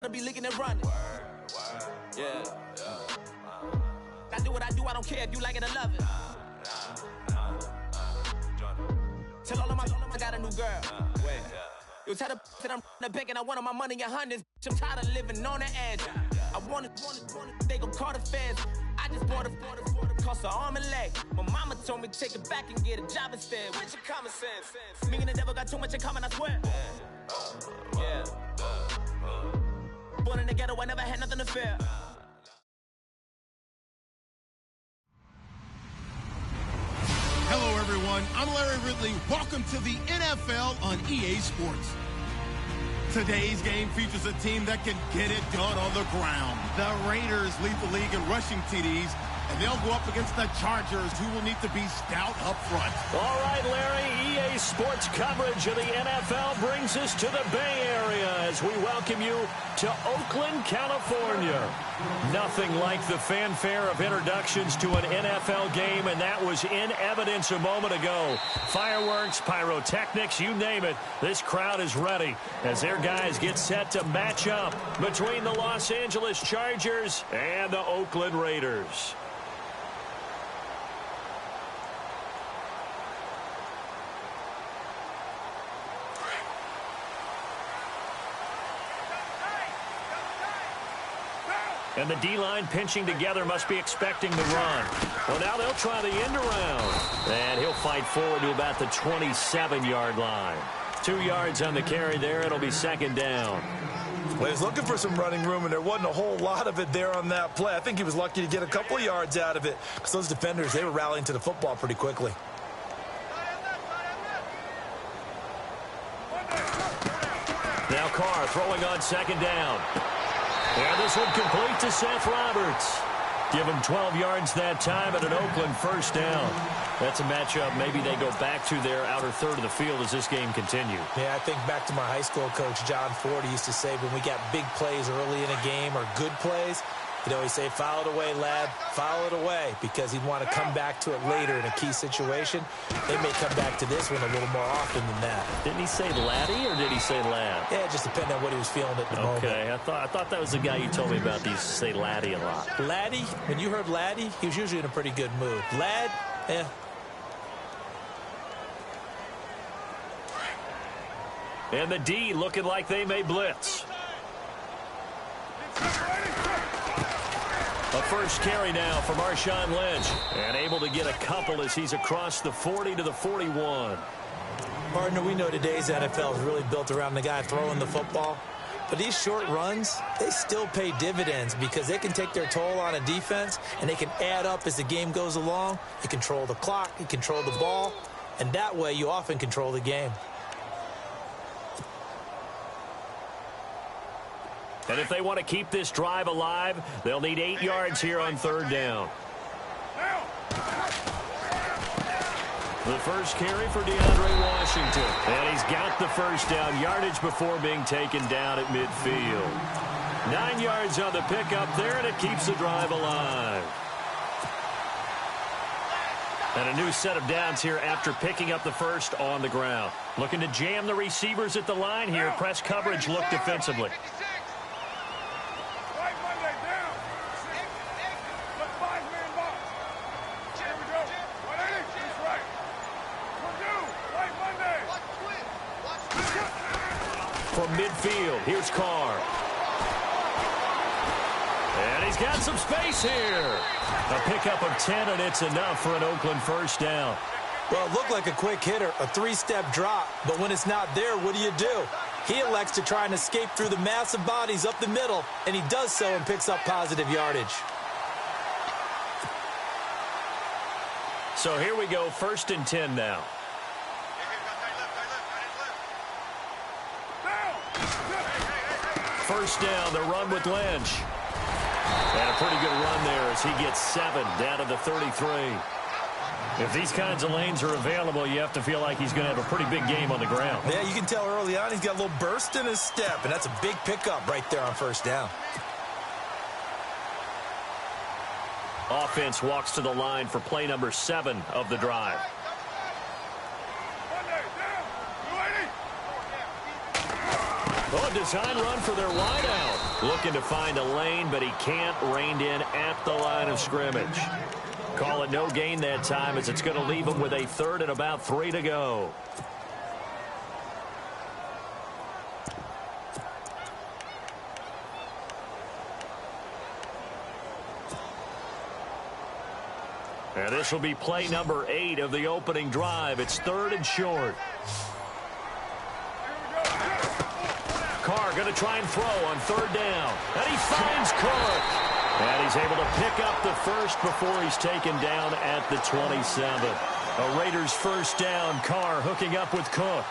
to be licking and running. Yeah. I do what I do, I don't care if you like it or love it. Tell all of my I got a new girl. Wait. You tell the that I'm the bank and I want all my money in hundreds. I'm tired of living on the edge. I want it, they gon' call the feds. I just bought a cost an arm and leg. My mama told me take it back and get a job instead. Where's your common sense? Me and the devil got too much in common, I swear. Yeah. Born in the ghetto, I never had nothing to fear. Hello, everyone. I'm Larry Ridley. Welcome to the NFL on EA Sports. Today's game features a team that can get it done on the ground. The Raiders lead the league in rushing TDs, and they'll go up against the Chargers, who will need to be stout up front. All right, Larry, EA Sports coverage of the NFL brings us to the Bay Area as we welcome you to Oakland, California. Nothing like the fanfare of introductions to an NFL game, and that was in evidence a moment ago. Fireworks, pyrotechnics, you name it. This crowd is ready as their guys get set to match up between the Los Angeles Chargers and the Oakland Raiders. And the D-line pinching together must be expecting the run. Well, now they'll try the end around. And he'll fight forward to about the 27-yard line. 2 yards on the carry there. It'll be second down. Well, he's looking for some running room, and there wasn't a whole lot of it there on that play. I think he was lucky to get a couple of yards out of it because those defenders, they were rallying to the football pretty quickly. Now Carr throwing on second down. And this one complete to Seth Roberts. Give him 12 yards that time and an Oakland first down. That's a matchup maybe they go back to their outer third of the field as this game continues. Yeah, I think back to my high school coach, John Ford. He used to say when we got big plays early in a game or good plays, he'd always say, foul it away, lad, foul it away, because he'd want to come back to it later in a key situation. They may come back to this one a little more often than that. Didn't he say laddie or did he say lad? Yeah, it just depended on what he was feeling at the moment. Okay, I thought that was the guy you told me about. He used to say laddie a lot. Laddie, when you heard laddie, he was usually in a pretty good mood. Lad, eh. And the D looking like they may blitz. A first carry now for Marshawn Lynch. And able to get a couple as he's across the 40 to the 41. Partner, we know today's NFL is really built around the guy throwing the football. But these short runs, they still pay dividends because they can take their toll on a defense and they can add up as the game goes along. You control the clock, you control the ball, and that way you often control the game. And if they want to keep this drive alive, they'll need 8 yards here on third down. The first carry for DeAndre Washington. And he's got the first down yardage before being taken down at midfield. 9 yards on the pickup there, and it keeps the drive alive. And a new set of downs here after picking up the first on the ground. Looking to jam the receivers at the line here. Press coverage look defensively. From midfield, here's Carr. And he's got some space here. A pickup of 10, and it's enough for an Oakland first down. Well, it looked like a quick hitter, a three-step drop. But when it's not there, what do? He elects to try and escape through the massive bodies up the middle, and he does so and picks up positive yardage. So here we go, 1st and 10 now. First down, the run with Lynch. And a pretty good run there as he gets 7 down to the 33. If these kinds of lanes are available, you have to feel like he's going to have a pretty big game on the ground. Yeah, you can tell early on he's got a little burst in his step, and that's a big pickup right there on first down. Offense walks to the line for play number 7 of the drive. Oh, a design run for their wideout. Looking to find a lane, but he can't. Reined in at the line of scrimmage. Call it no gain that time, as it's going to leave him with a third and about 3 to go. And this will be play number 8 of the opening drive. It's 3rd and short. Carr going to try and throw on 3rd down. And he finds Cook. And he's able to pick up the first before he's taken down at the 27. A Raiders first down. Carr hooking up with Cook.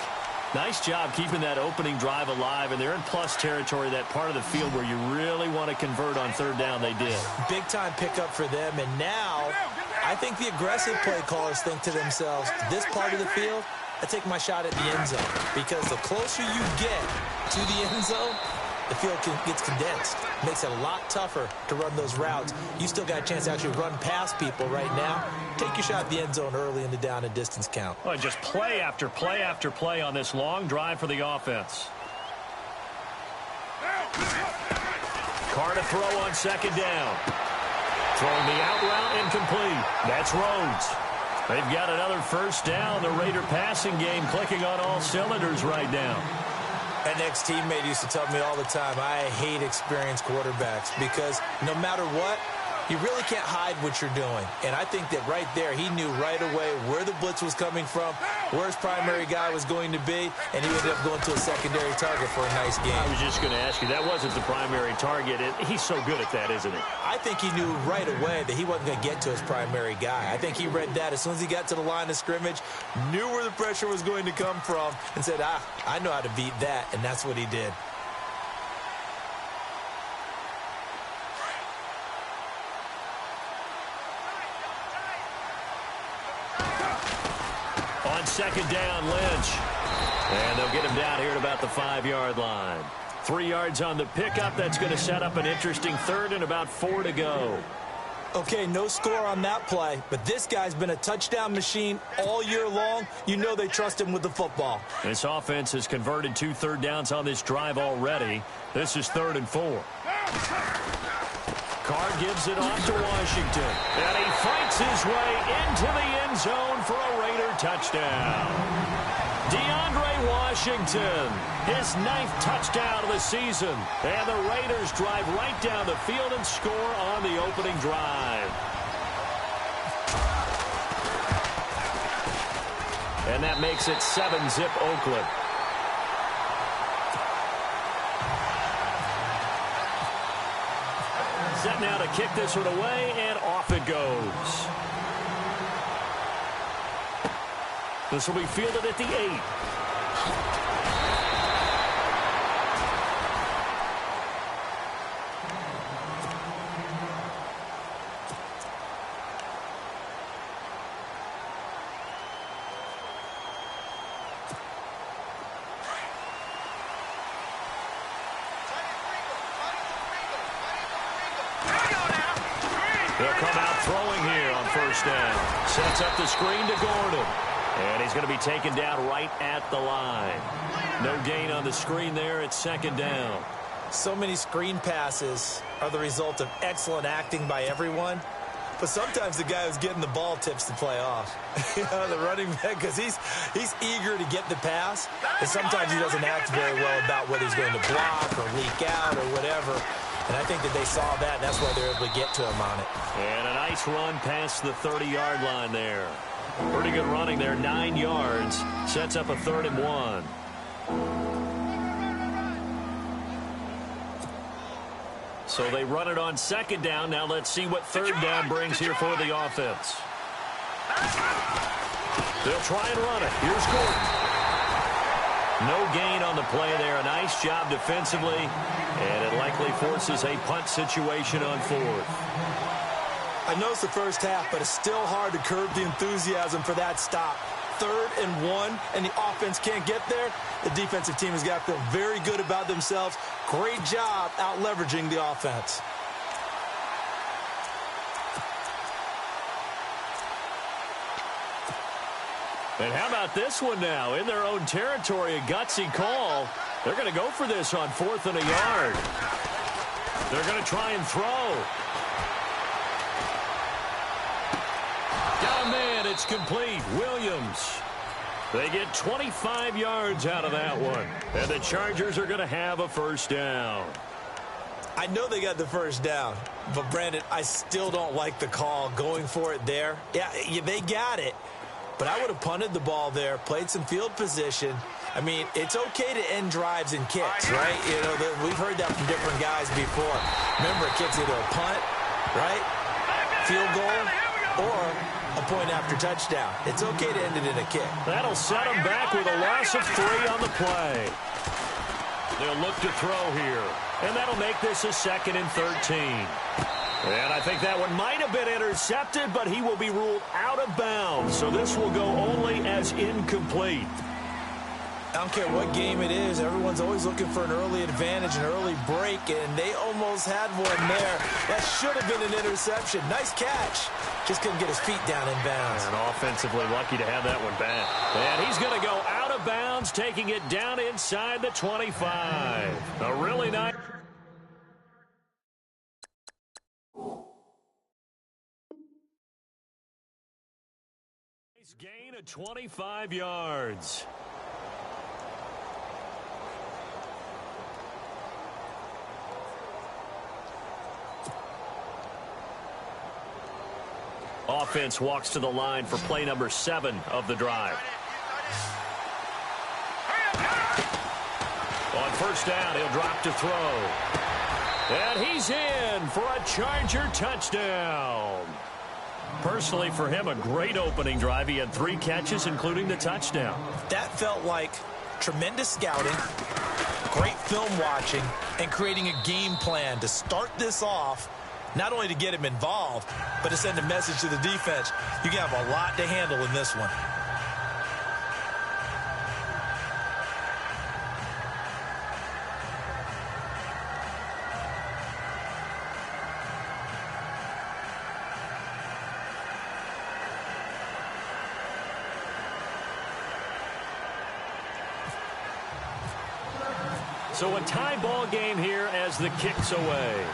Nice job keeping that opening drive alive, and they're in plus territory, that part of the field where you really want to convert on 3rd down. They did. Big-time pickup for them, and now I think the aggressive play callers think to themselves, this part of the field, I take my shot at the end zone, because the closer you get to the end zone, the field gets condensed. Makes it a lot tougher to run those routes. You still got a chance to actually run past people right now. Take your shot at the end zone early in the down and distance count. Oh, just play after play after play on this long drive for the offense. Carr to throw on 2nd down. Throwing the out route incomplete. That's Rhodes. They've got another first down. The Raider passing game clicking on all cylinders right now. An ex-teammate used to tell me all the time, I hate experienced quarterbacks because no matter what, you really can't hide what you're doing. And I think that right there, he knew right away where the blitz was coming from, where his primary guy was going to be, and he ended up going to a secondary target for a nice game. I was just going to ask you, that wasn't the primary target. He's so good at that, isn't he? I think he knew right away that he wasn't going to get to his primary guy. I think he read that as soon as he got to the line of scrimmage, knew where the pressure was going to come from, and said, I know how to beat that, and that's what he did. On 2nd down, Lynch. And they'll get him down here at about the 5-yard line. 3 yards on the pickup. That's going to set up an interesting 3rd and about 4 to go. Okay, no score on that play, but this guy's been a touchdown machine all year long. You know they trust him with the football. This offense has converted 2 third downs on this drive already. This is 3rd and 4. Carr gives it off to Washington. And he fights his way into the end zone for a Raider touchdown. DeAndre Washington, his 9th touchdown of the season. And the Raiders drive right down the field and score on the opening drive. And that makes it 7-zip Oakland. Set now to kick this one away, and off it goes. This will be fielded at the 8. He'll come out throwing here on 1st down. Sets up the screen to Gordon. And he's going to be taken down right at the line. No gain on the screen there. It's 2nd down. So many screen passes are the result of excellent acting by everyone. But sometimes the guy who's getting the ball tips the play off. The running back, because he's eager to get the pass. And sometimes he doesn't act very well about whether he's going to block or leak out or whatever. And I think that they saw that, and that's why they're able to get to him on it. And a nice run past the 30-yard line there. Pretty good running there, 9 yards. Sets up a 3rd and 1. So they run it on 2nd down. Now let's see what 3rd down brings here for the offense. They'll try and run it. Here's Gordon. No gain on the play there. A nice job defensively. And it likely forces a punt situation on 4th. I know it's the first half, but it's still hard to curb the enthusiasm for that stop. 3rd and 1, and the offense can't get there. The defensive team has got to feel very good about themselves. Great job out leveraging the offense. And how about this one now? In their own territory, a gutsy call. They're going to go for this on 4th and a yard. They're going to try and throw. Oh, man, it's complete. Williams. They get 25 yards out of that one. And the Chargers are going to have a first down. I know they got the first down, but, Brandon, I still don't like the call going for it there. Yeah, they got it, but I would have punted the ball there, played some field position. I mean, it's okay to end drives and kicks, right? You know, we've heard that from different guys before. Remember, a kick's either a punt, right, field goal, or a point after touchdown. It's okay to end it in a kick. That'll set them back with a loss of 3 on the play. They'll look to throw here, and that'll make this a 2nd and 13. And I think that one might have been intercepted, but he will be ruled out of bounds. So this will go only as incomplete. I don't care what game it is. Everyone's always looking for an early advantage, an early break, and they almost had one there. That should have been an interception. Nice catch. Just couldn't get his feet down in bounds. And offensively lucky to have that one back. And he's going to go out of bounds, taking it down inside the 25. A really nice gain of 25 yards. Offense walks to the line for play number 7 of the drive. On first down, he'll drop to throw. And he's in for a Charger touchdown. Personally, for him, a great opening drive. He had 3 catches, including the touchdown. That felt like tremendous scouting, great film watching, and creating a game plan to start this off. Not only to get him involved, but to send a message to the defense. You can have a lot to handle in this one. So a tie ball game here as the kick's away.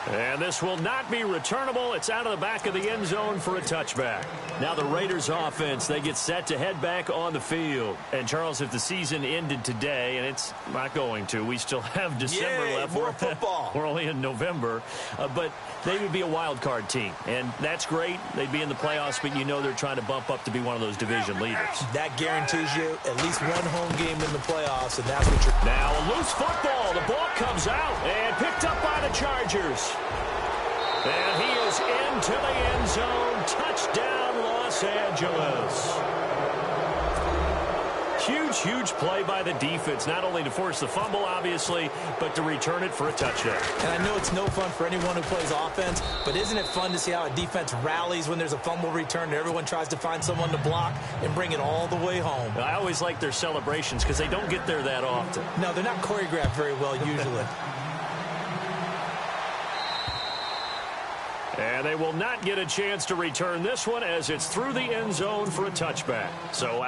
And this will not be returnable. It's out of the back of the end zone for a touchback. Now the Raiders offense, they get set to head back on the field. And, Charles, if the season ended today, and it's not going to, we still have December left. More football. We're only in November. But they would be a wild card team. And that's great. They'd be in the playoffs, but you know they're trying to bump up to be one of those division leaders. That guarantees you at least one home game in the playoffs, and that's what you're... Now a loose football. The ball comes out and picked up by the Chargers. And he is into the end zone. Touchdown, Los Angeles. Huge, huge play by the defense, not only to force the fumble, obviously, but to return it for a touchdown. And I know it's no fun for anyone who plays offense, but isn't it fun to see how a defense rallies when there's a fumble return and everyone tries to find someone to block and bring it all the way home? I always like their celebrations because they don't get there that often. No, they're not choreographed very well usually. And they will not get a chance to return this one as it's through the end zone for a touchback. So...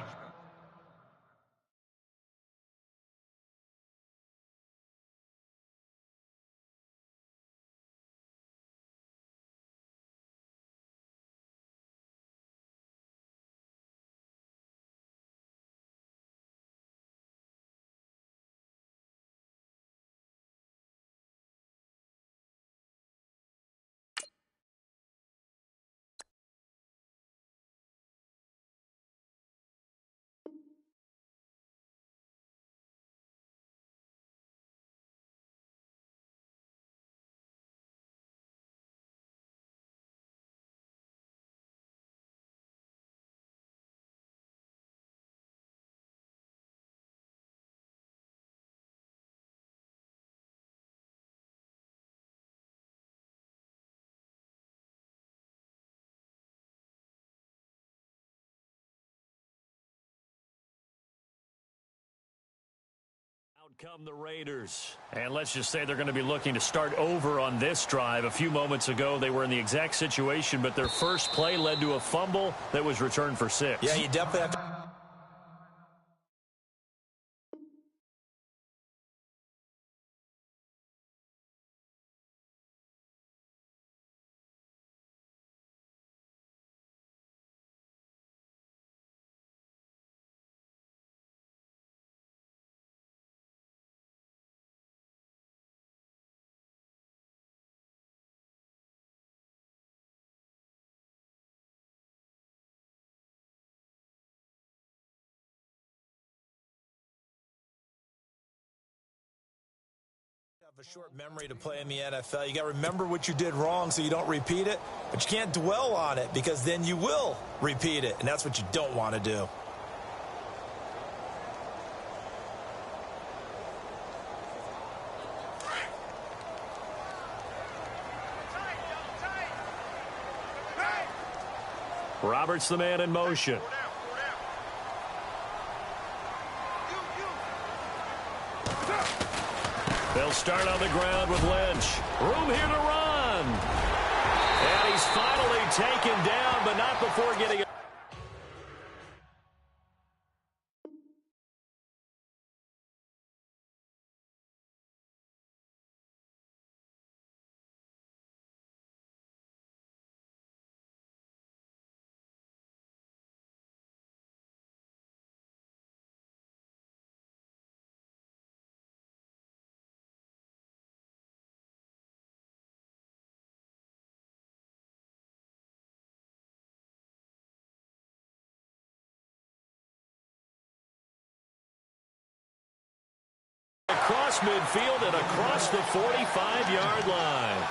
Out come the Raiders. And let's just say they're going to be looking to start over on this drive. A few moments ago, they were in the exact situation, but their first play led to a fumble that was returned for 6. Yeah, you definitely have to... A short memory to play in the NFL. You got to remember what you did wrong so you don't repeat it, but you can't dwell on it because then you will repeat it, and that's what you don't want to do. Roberts the man in motion. They'll start on the ground with Lynch. Room here to run. And he's finally taken down, but not before getting it. Across midfield and across the 45-yard line.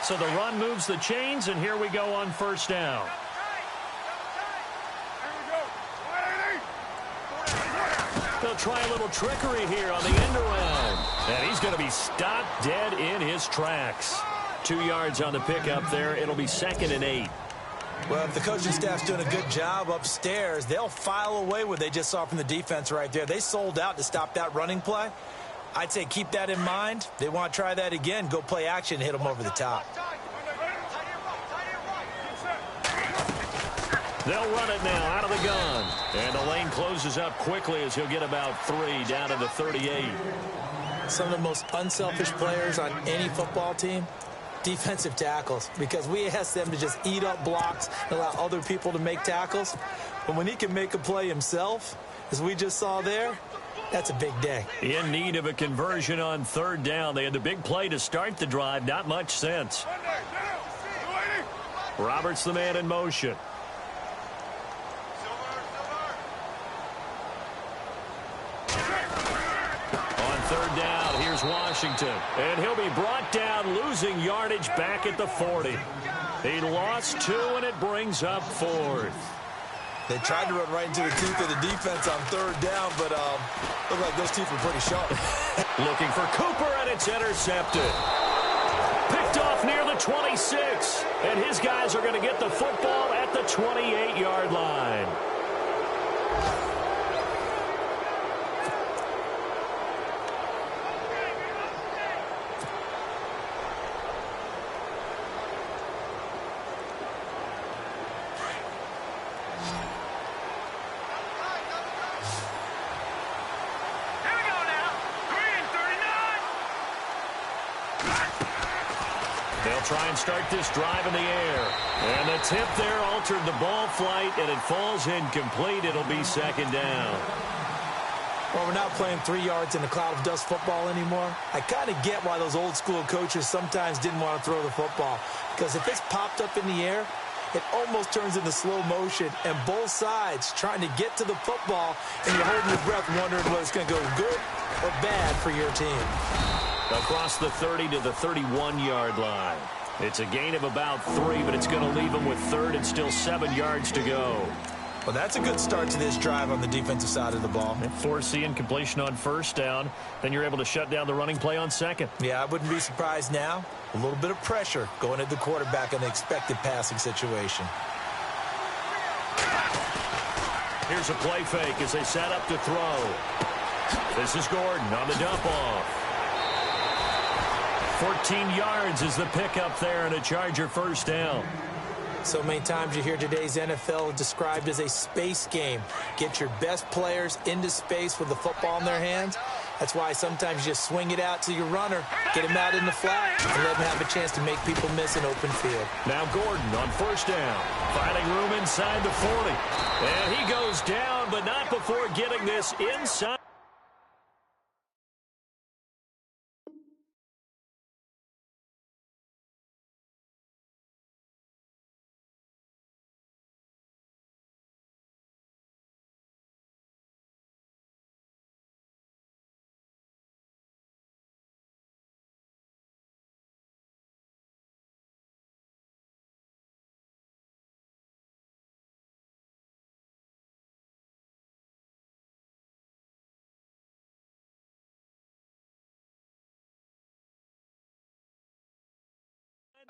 So the run moves the chains, and here we go on first down. They'll try a little trickery here on the end around. And he's going to be stopped dead in his tracks. 2 yards on the pickup there. It'll be 2nd and 8. Well, if the coaching staff's doing a good job upstairs, they'll file away what they just saw from the defense right there. They sold out to stop that running play. I'd say keep that in mind. They want to try that again. Go play action and hit them over the top. They'll run it now out of the gun. And the lane closes up quickly as he'll get about 3 down to the 38. Some of the most unselfish players on any football team, defensive tackles, because we ask them to just eat up blocks and allow other people to make tackles. But when he can make a play himself, as we just saw there, that's a big day. In need of a conversion on 3rd down. They had the big play to start the drive. Not much sense. Roberts the man in motion. Down, here's Washington, and he'll be brought down, losing yardage back at the 40. He lost 2, and it brings up 4th. They tried to run right into the teeth of the defense on 3rd down, but looked like those teeth were pretty sharp. Looking for Cooper, and it's intercepted. Picked off near the 26, and his guys are going to get the football at the 28-yard line. Try and start this drive in the air. And the tip there altered the ball flight, and it falls incomplete. It'll be 2nd down. Well, we're not playing 3 yards in a cloud of dust football anymore. I kind of get why those old school coaches sometimes didn't want to throw the football. Because if it's popped up in the air, it almost turns into slow motion, and both sides trying to get to the football, and you're holding your breath wondering whether it's going to go good or bad for your team. Across the 30 to the 31-yard line. It's a gain of about 3, but it's going to leave them with 3rd and still 7 yards to go. Well, that's a good start to this drive on the defensive side of the ball. Force the incompletion on 1st down. Then you're able to shut down the running play on 2nd. Yeah, I wouldn't be surprised now. A little bit of pressure going at the quarterback in the expected passing situation. Here's a play fake as they set up to throw. This is Gordon on the dump off. 14 yards is the pickup there, and a Charger 1st down. So many times you hear today's NFL described as a space game. Get your best players into space with the football in their hands. That's why sometimes you just swing it out to your runner, get him out in the flat, and let him have a chance to make people miss an open field. Now Gordon on 1st down, finding room inside the 40. And he goes down, but not before getting this inside.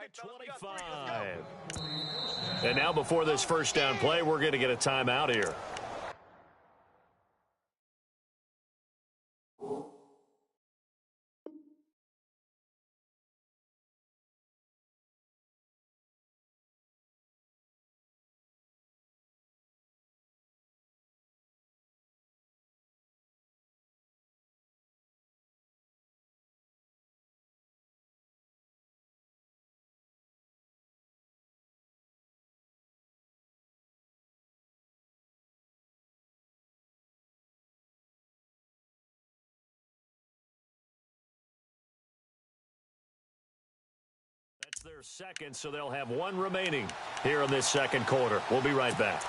25. And now before this first down play, we're going to get a timeout here. That's their second, so they'll have one remaining here in this second quarter. We'll be right back.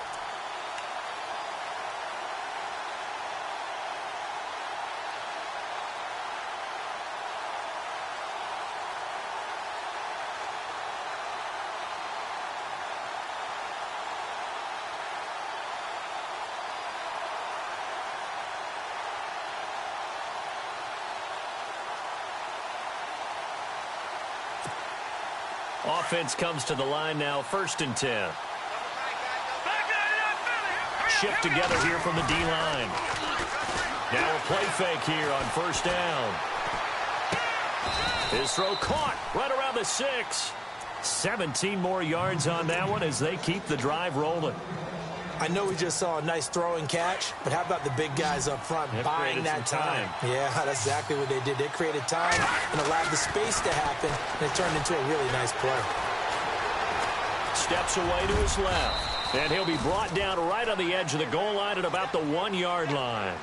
Offense comes to the line now, 1st and 10. Shift together here from the D-line. Now a play fake here on 1st down. His throw caught right around the 6. 17 more yards on that one as they keep the drive rolling. I know we just saw a nice throw and catch, but how about the big guys up front buying that time? Yeah, that's exactly what they did. They created time and allowed the space to happen, and it turned into a really nice play. Steps away to his left, and he'll be brought down right on the edge of the goal line at about the 1-yard line.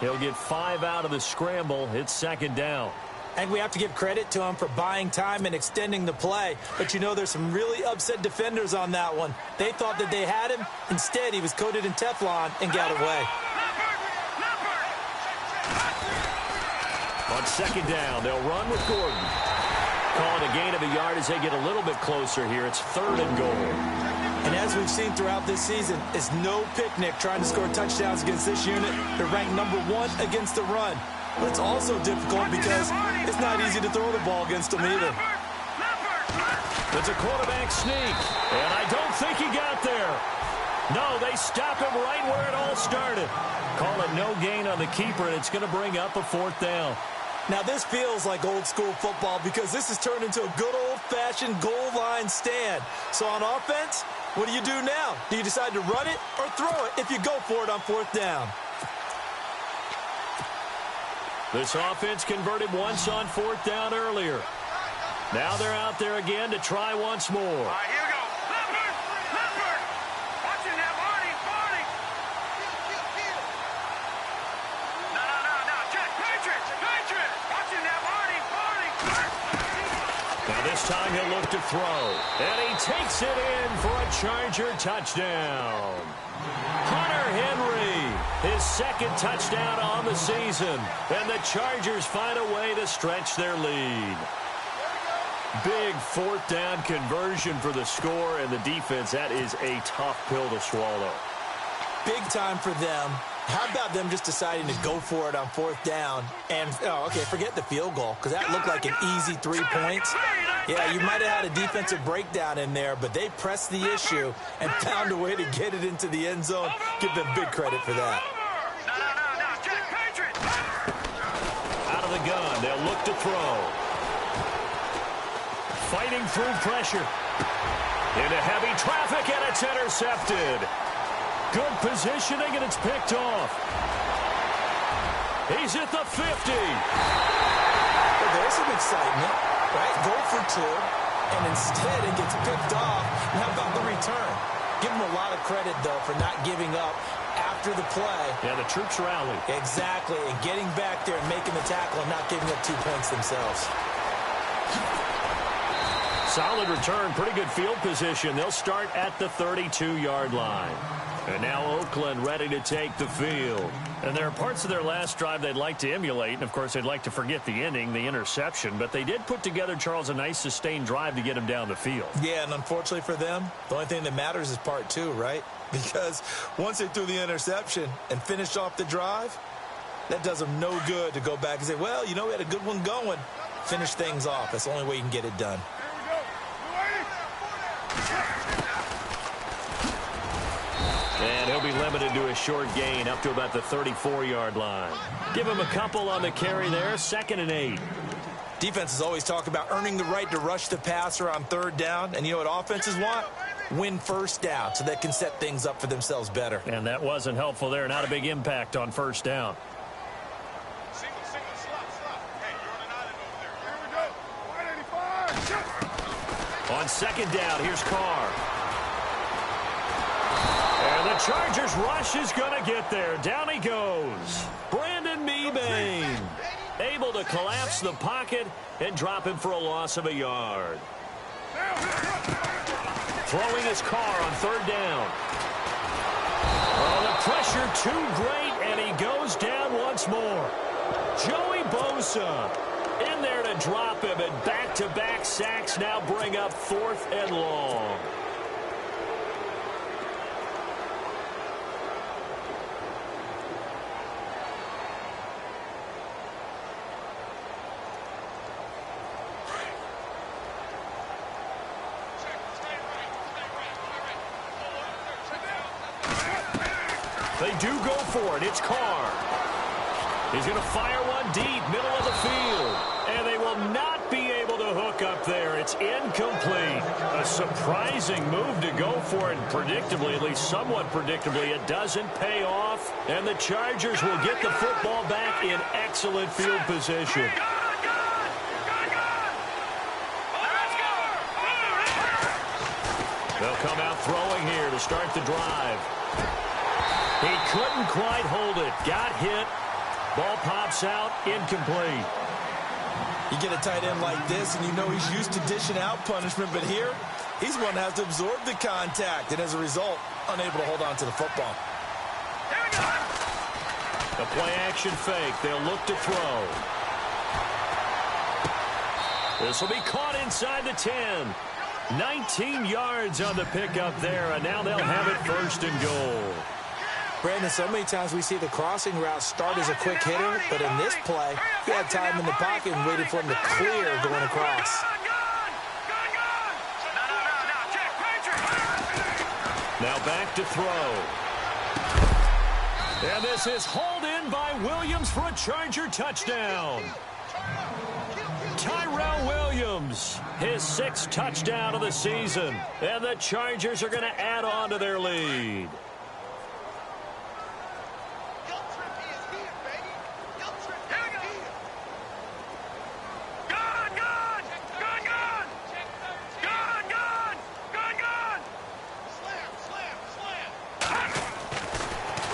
He'll get 5 out of the scramble. It's 2nd down. And we have to give credit to him for buying time and extending the play. But, you know, there's some really upset defenders on that one. They thought that they had him. Instead, he was coated in Teflon and got away. On 2nd down, they'll run with Gordon. Calling a gain of a yard as they get a little bit closer here. It's 3rd and goal. And as we've seen throughout this season, it's no picnic trying to score touchdowns against this unit. They're ranked number 1 against the run. But it's also difficult because it's not easy to throw the ball against them either. It's a quarterback sneak, and I don't think he got there. No, they stop him right where it all started. Call it no gain on the keeper, and it's going to bring up a 4th down. Now, this feels like old-school football because this has turned into a good old-fashioned goal line stand. So on offense, what do you do now? Do you decide to run it or throw it if you go for it on 4th down? This offense converted once on 4th down earlier. Now they're out there again to try once more. All right, here we go. Leopard. Watching that, Marty. No. Check. Patriot. Watching that, Marty. Now this time he'll look to throw. And he takes it in for a Charger touchdown. Hunter Henry, his 2nd touchdown on the season. And the Chargers find a way to stretch their lead. Big 4th down conversion for the score and the defense. That is a tough pill to swallow. Big time for them. How about them just deciding to go for it on 4th down? And, forget the field goal, because that looked like an easy 3 points. Yeah, you might have had a defensive breakdown in there, but they pressed the issue and found a way to get it into the end zone. Give them big credit for that. No. Check. Patriot. Out of the gun, they'll look to throw. Fighting through pressure. Into heavy traffic, and it's intercepted. Good positioning, and it's picked off. He's at the 50. Well, there's some excitement, right? Goal for 2, and instead it gets picked off. And how about the return? Give them a lot of credit, though, for not giving up after the play. Yeah, the troops rally. Exactly, and getting back there and making the tackle and not giving up 2 points themselves. Solid return, pretty good field position. They'll start at the 32-yard line. And now Oakland ready to take the field. And there are parts of their last drive they'd like to emulate. And, of course, they'd like to forget the ending, the interception. But they did put together, Charles, a nice sustained drive to get him down the field. Yeah, and unfortunately for them, the only thing that matters is part 2, right? Because once they threw the interception and finished off the drive, that does them no good to go back and say, well, you know, we had a good one going. Finish things off. That's the only way you can get it done. limited to a short gain up to about the 34-yard line. Give him a couple on the carry there, 2nd and 8. Defenses always talk about earning the right to rush the passer on 3rd down. And you know what offenses want? Win 1st down so they can set things up for themselves better. And that wasn't helpful there. Not a big impact on 1st down. On 2nd down, here's Carr. And the Chargers rush is going to get there. Down he goes. Brandon Mebane able to collapse the pocket and drop him for a loss of a yard. Throwing his Carr on 3rd down. Oh, the pressure too great, and he goes down once more. Joey Bosa in there to drop him, and back-to-back sacks now bring up 4th and long. They do go for it. It's Carr. He's going to fire one deep, middle of the field. And they will not be able to hook up there. It's incomplete. A surprising move to go for it. And predictably, at least somewhat predictably, it doesn't pay off. And the Chargers will get the football back in excellent field position. They'll come out throwing here to start the drive. He couldn't quite hold it. Got hit. Ball pops out. Incomplete. You get a tight end like this, and you know he's used to dishing out punishment, but here, he's one that has to absorb the contact, and as a result, unable to hold on to the football. The play-action fake. They'll look to throw. This will be caught inside the 10. 19 yards on the pickup there, and now they'll have it 1st and goal. Brandon, so many times we see the crossing route start as a quick hitter, but in this play, he had time in the pocket and waited for him to clear going across. Now back to throw. And this is hauled in by Williams for a Charger touchdown. Tyrell Williams, his 6th touchdown of the season. And the Chargers are going to add on to their lead.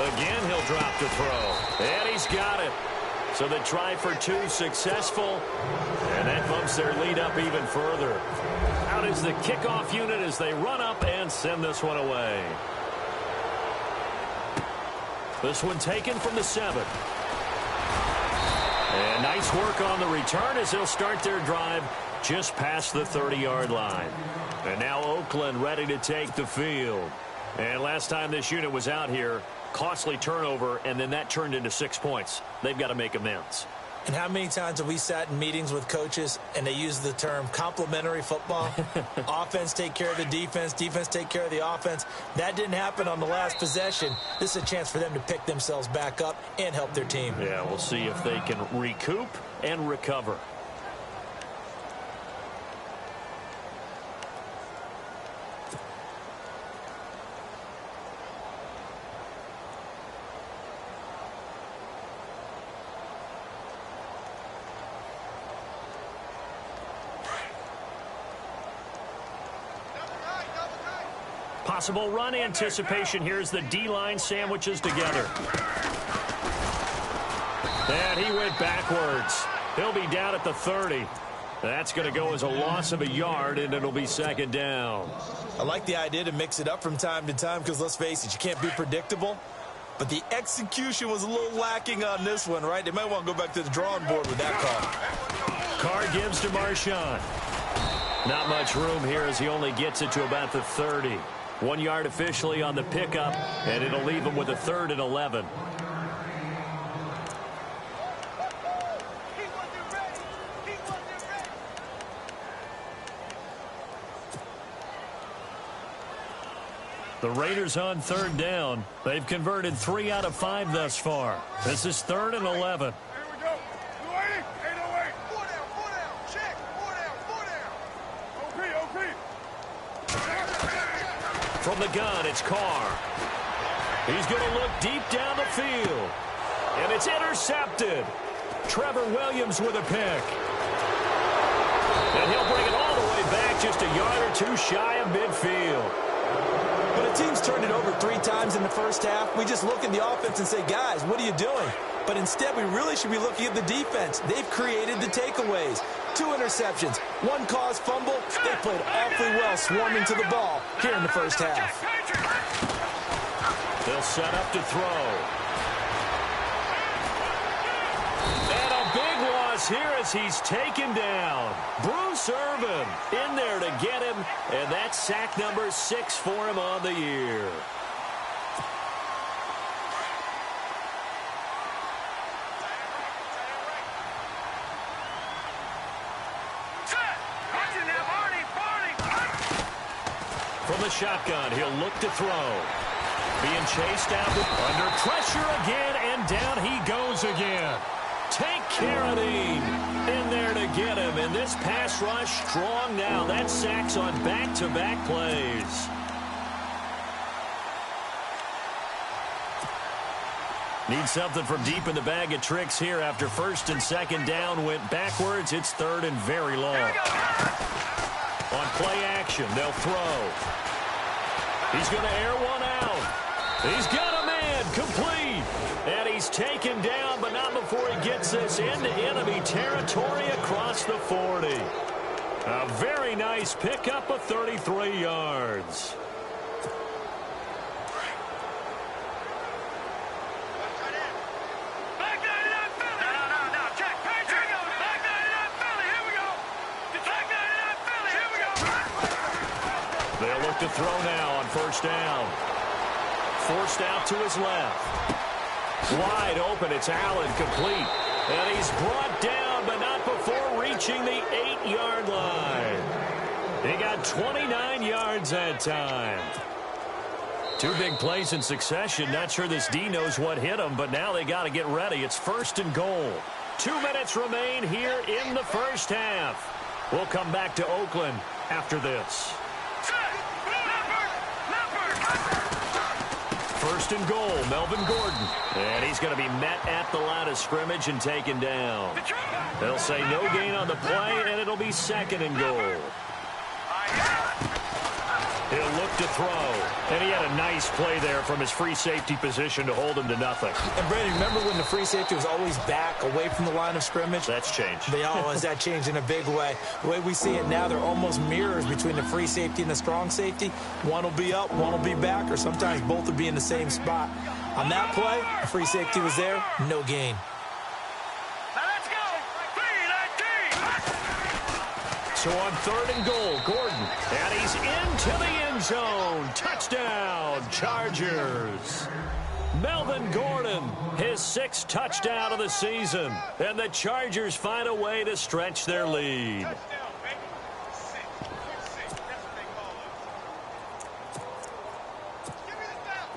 Again, he'll drop to throw. And he's got it. So the try for 2 successful. And that bumps their lead up even further. Out is the kickoff unit as they run up and send this one away. This one taken from the 7. And nice work on the return as they'll start their drive just past the 30-yard line. And now Oakland ready to take the field. And last time this unit was out here, costly turnover, and then that turned into 6 points. They've got to make amends. And how many times have we sat in meetings with coaches and they use the term complementary football? Offense take care of the defense, defense take care of the offense. That didn't happen on the last possession. This is a chance for them to pick themselves back up and help their team. Yeah, we'll see if they can recoup and recover. Possible run anticipation. Here's the D-line sandwiches together. And he went backwards. He'll be down at the 30. That's going to go as a loss of a yard, and it'll be 2nd down. I like the idea to mix it up from time to time because, let's face it, you can't be predictable. But the execution was a little lacking on this one, right? They might want to go back to the drawing board with that call. Carr gives to Marshawn. Not much room here as he only gets it to about the 30. 1 yard officially on the pickup, and it'll leave him with a 3rd and 11. The Raiders on third down. They've converted 3 out of 5 thus far. This is 3rd and 11. Here we go. 280. 808. 4 down. 4 down. Check. 4 down. 4 down. OP. From the gun, it's Carr. He's going to look deep down the field. And it's intercepted. Trevor Williams with a pick. And he'll bring it all the way back just a yard or 2 shy of midfield. When a team's turned it over 3 times in the first half, we just look at the offense and say, guys, what are you doing? But instead, we really should be looking at the defense. They've created the takeaways. 2 interceptions, 1 caused fumble. They played awfully well swarming to the ball here in the first half. They'll set up to throw. And a big loss here as he's taken down. Bruce Irvin in there to get him, and that's sack number 6 for him on the year. From the shotgun, he'll look to throw. Being chased out under pressure again, and down he goes again. Take Carradine in there to get him, and this pass rush strong now. That's sacks on back-to-back plays. Need something from deep in the bag of tricks here after 1st and 2nd down went backwards. It's 3rd and very long. On play action, they'll throw. He's going to air one out. He's got a man complete. And he's taken down, but not before he gets this into enemy territory across the 40. A very nice pickup of 33 yards. They'll look to throw now on 1st down. Forced out to his left. Wide open, it's Allen, complete. And he's brought down, but not before reaching the 8-yard line. He got 29 yards that time. 2 big plays in succession. Not sure this D knows what hit him, but now they got to get ready. It's 1st and goal. 2 minutes remain here in the first half. We'll come back to Oakland after this. 1st and goal, Melvin Gordon. And he's going to be met at the line of scrimmage and taken down. They'll say no gain on the play, and it'll be 2nd and goal. He'll look to throw. And he had a nice play there from his free safety position to hold him to nothing. And, Brandon, remember when the free safety was always back away from the line of scrimmage? That's changed. That changed in a big way. The way we see it now, they're almost mirrors between the free safety and the strong safety. One will be up, one will be back, or sometimes both will be in the same spot. On that play, the free safety was there, no gain. So on 3rd and goal, Gordon. And he's into the end zone. Touchdown, Chargers. Melvin Gordon, his 6th touchdown of the season. And the Chargers find a way to stretch their lead.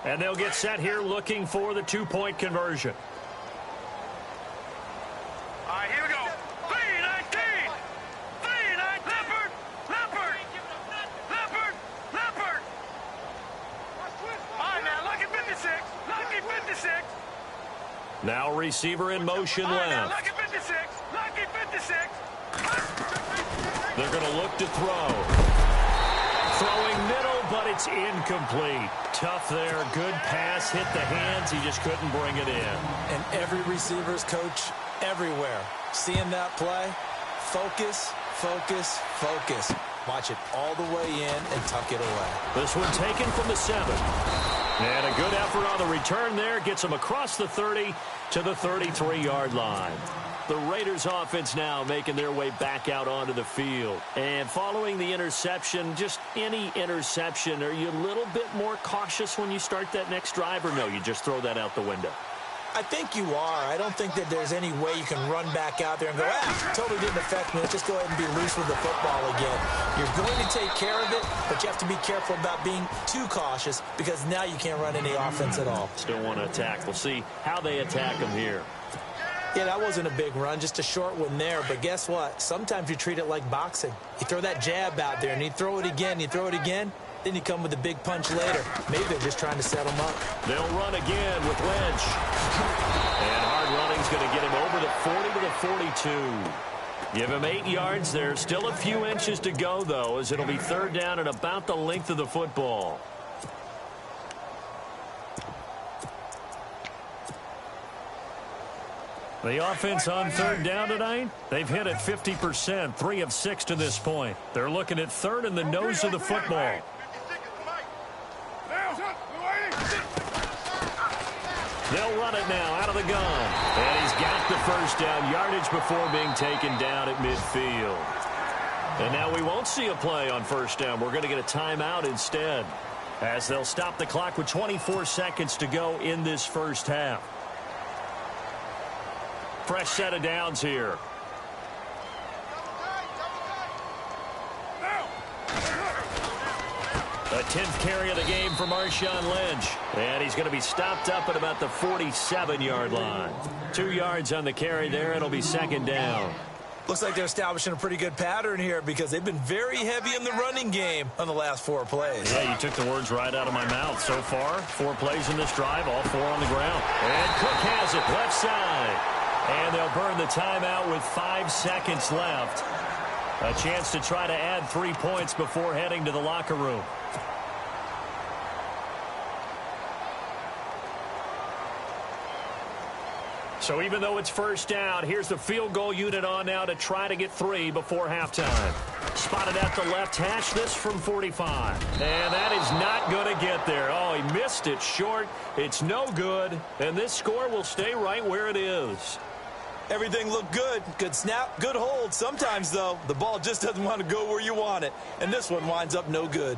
And they'll get set here looking for the 2-point conversion. All right, here we go. 3-19. 3-19. Leopard. All right, now, lucky 56. Lucky 56. Now receiver in motion left. Now, lucky 56. Lucky 56. They're going to look to throw. Throwing middle, but it's incomplete. Tough there. Good pass. Hit the hands. He just couldn't bring it in. And every receiver's coach everywhere. Seeing that play, focus, focus, focus. Watch it all the way in and tuck it away. This one taken from the 7. And a good effort on the return there. Gets him across the 30 to the 33-yard line. The Raiders offense now making their way back out onto the field. And following the interception, just any interception, are you a little bit more cautious when you start that next drive, or no, you just throw that out the window? I think you are. I don't think that there's any way you can run back out there and go, totally didn't affect me. Let's just go ahead and be loose with the football again. You're going to take care of it, but you have to be careful about being too cautious because now you can't run any offense at all. Still want to attack. We'll see how they attack him here. Yeah, that wasn't a big run, just a short one there. But guess what? Sometimes you treat it like boxing. You throw that jab out there, and you throw it again, you throw it again, then you come with a big punch later. Maybe they're just trying to set him up. They'll run again with Lynch. And hard running's going to get him over the 40 to the 42. Give him 8 yards there. Still a few inches to go, though, as it'll be third down and about the length of the football. The offense on third down tonight, they've hit it 50%, 3 of 6 to this point. They're looking at third in the nose of the football. They'll run it now out of the gun. And he's got the first down, yardage before being taken down at midfield. And now we won't see a play on first down. We're going to get a timeout instead, as they'll stop the clock with 24 seconds to go in this first half. Fresh set of downs here. The 10th carry of the game for Marshawn Lynch. And he's going to be stopped up at about the 47-yard line. 2 yards on the carry there. It'll be second down. Looks like they're establishing a pretty good pattern here because they've been very heavy in the running game on the last 4 plays. Yeah, you took the words right out of my mouth. So far, 4 plays in this drive, all 4 on the ground. And Cook has it left side. And they'll burn the timeout with 5 seconds left. A chance to try to add 3 points before heading to the locker room. So even though it's first down, here's the field goal unit on now to try to get 3 before halftime. Spotted at the left hash, this from 45. And that is not going to get there. Oh, he missed it short. It's no good. And this score will stay right where it is. Everything looked good. Good snap, good hold. Sometimes, though, the ball just doesn't want to go where you want it. And this one winds up no good.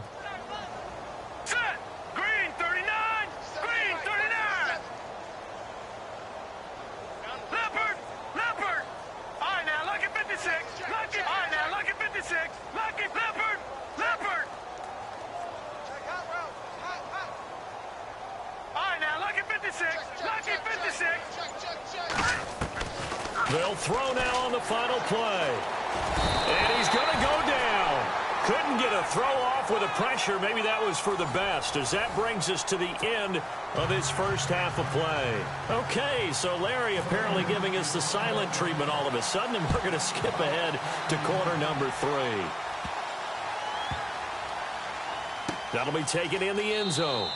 Set! Green 39! Green 39! Leopard! Leopard! All right, now, look at 56. All right, now, look at 56. Look at Leopard! Leopard! All right, now, look at 56. Look at 56. They'll throw now on the final play. And he's going to go down. Couldn't get a throw off with the pressure. Maybe that was for the best, as that brings us to the end of this first half of play. Okay, so Larry apparently giving us the silent treatment all of a sudden, and we're going to skip ahead to quarter number 3. That'll be taken in the end zone.